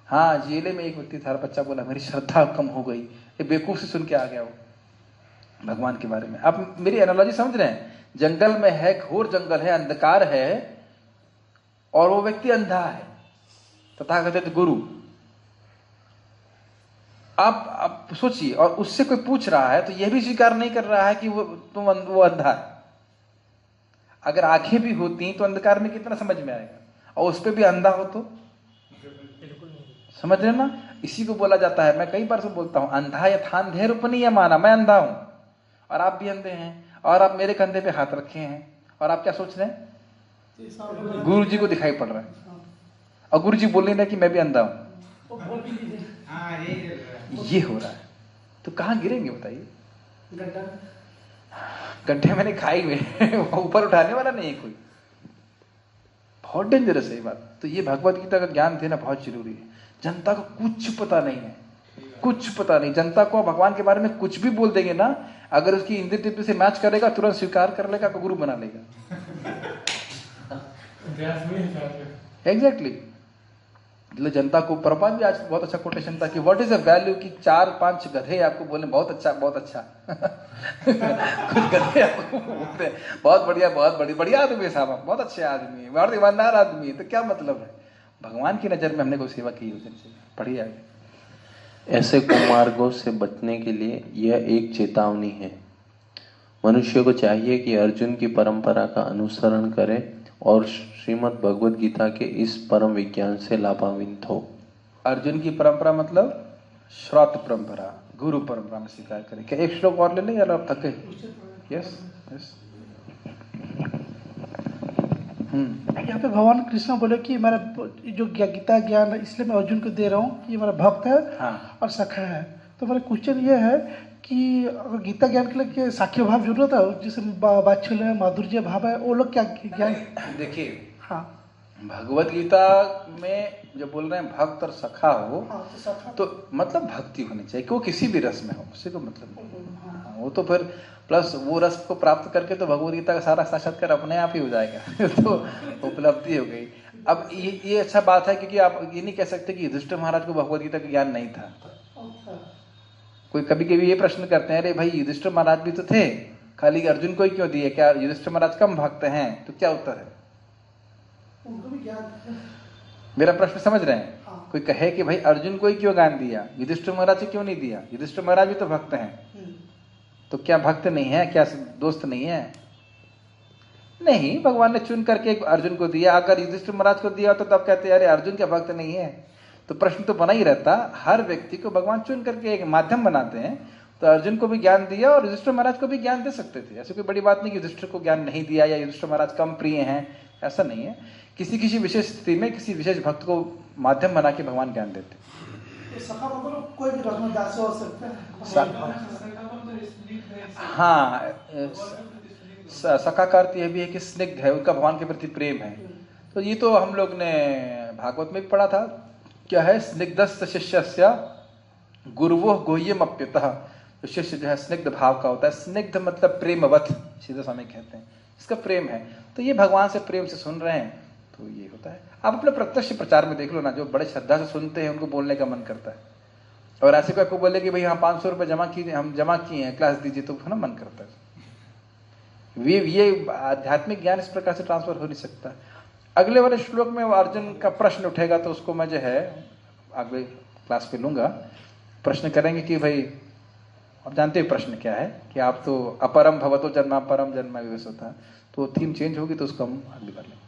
हाँ, जिले में एक व्यक्ति था, बच्चा बोला मेरी श्रद्धा कम हो गई। ये बेवकूफ से सुन के आ गया वो भगवान के बारे में। आप मेरी एनालॉजी समझ रहे हैं? जंगल में है, घोर जंगल है, अंधकार है, और वो व्यक्ति अंधा है, तथाकथित गुरु। आप सोचिए, और उससे कोई पूछ रहा है तो यह भी स्वीकार नहीं कर रहा है कि वो अंधा है। अगर आंखें भी होती तो अंधकार में कितना समझ में आएगा, और उस पर भी अंधा हो तो समझ रहे ना। इसी को बोला जाता है, मैं कई बार से बोलता हूं, अंधा यथांधे रूपनी माना। मैं अंधा हूं और आप भी अंधे हैं, और आप मेरे कंधे पे हाथ रखे हैं, और आप क्या सोच रहे हैं? गुरु जी को दिखाई पड़ रहा है, और गुरु जी बोल रहे कि मैं भी अंधा हूं। ये हो रहा है, तो कहां गिरेंगे बताइए? गड्ढे मैंने खाई में ऊपर उठाने वाला नहीं है कोई। बहुत डेंजरस है ये बात। तो ये भगवत गीता का ज्ञान देना बहुत जरूरी है। जनता को कुछ पता नहीं है, कुछ पता नहीं। जनता को भगवान के बारे में कुछ भी बोल देंगे ना, अगर उसकी इंद्रिय तृप्ति से मैच करेगा तुरंत स्वीकार कर लेगा, गुरु बना लेगा। एग्जैक्टली। जनता को, प्रभुपाद भी आज बहुत अच्छा कोटेशन था कि व्हाट इज द वैल्यू, कि 4-5 गधे आपको बोले बहुत अच्छा बहुत अच्छा कुछ गधे आपको बोलते हैं बहुत बढ़िया, बहुत बढ़िया आदमी है साहब, बहुत अच्छे आदमी है, बहुत ईमानदार आदमी है। तो क्या मतलब है? भगवान की नजर में हमने कोई सेवा की है? पढ़िए आगे। ऐसे कुमार्गों से बचने के लिए यह एक चेतावनी है। मनुष्य को चाहिए कि अर्जुन की परंपरा का अनुसरण करे और श्रीमद् भगवद गीता के इस परम विज्ञान से लाभान्वित हो। अर्जुन की परंपरा मतलब श्रौत परंपरा, गुरु परंपरा में स्वीकार करें। क्या एक श्लोक और ले लें या आप थके? Yes yes. यहाँ पे भगवान कृष्ण बोले कि मेरा जो गीता ज्ञान है इसलिए मैं अर्जुन को दे रहा हूँ, ये मेरा भक्त है हाँ। और सखा है। तो मेरा क्वेश्चन ये है कि अगर गीता ज्ञान के लिए साख्य भाव जरूरत है, जैसे वात्सल्य है, माधुर्य भाव है, वो लोग क्या ज्ञान? देखिए हाँ भगवत गीता में जो बोल रहे हैं भक्त और सखा हो, हाँ, तो सखा तो मतलब भक्ति होनी चाहिए कि वो किसी भी रस में हो, उससे कोई मतलब नहीं। वो तो फिर प्लस वो रस को प्राप्त करके तो भगवत गीता का सारा साक्षात्कार अपने आप ही हो जाएगा तो उपलब्धि हो गई। अब ये अच्छा बात है क्योंकि आप ये नहीं कह सकते कि युधिष्ठिर महाराज को भगवत गीता का ज्ञान नहीं था। कोई कभी कभी ये प्रश्न करते हैं, अरे भाई युधिष्ठिर महाराज भी तो थे, खाली अर्जुन को ही क्यों दिए, क्या युधिष्ठिर महाराज कम भक्त हैं? तो क्या उत्तर है? उनको भी ज्ञान। मेरा प्रश्न समझ रहे हैं? कोई कहे कि भाई अर्जुन को ही क्यों ज्ञान दिया, युधिष्ठिर महाराज को क्यों नहीं दिया? युधिष्ठिर महाराज भी तो भक्त हैं, तो क्या भक्त नहीं है, क्या दोस्त नहीं है? नहीं, भगवान ने चुन करके अर्जुन को दिया। अगर युधिष्ठिर महाराज को दिया तो तब कहते अरे अर्जुन क्या भक्त नहीं है? तो प्रश्न तो बना ही रहता। हर व्यक्ति को भगवान चुन करके एक माध्यम बनाते हैं, तो अर्जुन को भी ज्ञान दिया और युधिष्ठिर महाराज को भी ज्ञान दे सकते थे। ऐसी कोई बड़ी बात नहीं कि युधिष्ठिर को ज्ञान नहीं दिया या युधिष्ठिर महाराज कम प्रिय हैं, ऐसा नहीं है। किसी किसी विशेष स्थिति में किसी विशेष भक्त को माध्यम बना के भगवान ज्ञान देते। सखा मतलब कोई भी रस में दास हो सकता है। हाँ, सखा का अर्थ यह भी है कि स्निग्ध है, उनका भगवान के प्रति प्रेम है। तो ये तो हम लोग ने भागवत में भी पढ़ा था, क्या है? स्निग्धस्य शिष्यस्य गुरुवो गुह्यमप्युतः। तो शिष्य जो है स्निग्ध भाव का होता है। स्निग्ध मतलब प्रेमवत, सीधा समय कहते हैं, इसका प्रेम है। तो ये भगवान से प्रेम से सुन रहे हैं, तो ये होता है। आप अपने प्रत्यक्ष प्रचार में देख लो ना, जो बड़े श्रद्धा से सुनते हैं उनको बोलने का मन करता है। और ऐसे कोई को बोले कि भाई हाँ 500 रुपये जमा कीजिए, हम जमा किए हैं, क्लास दीजिए, तो ना मन करता है। ये आध्यात्मिक ज्ञान इस प्रकार से ट्रांसफर हो नहीं सकता। अगले वाले श्लोक में अर्जुन का प्रश्न उठेगा, तो उसको मैं जो है अगले क्लास पे लूंगा। प्रश्न करेंगे कि भाई आप जानते हैं प्रश्न क्या है, कि आप तो अपरम भवतो जन्मा परम जन्म विवश होता है, तो थीम चेंज होगी तो उसको हम अगली बार लेंगे।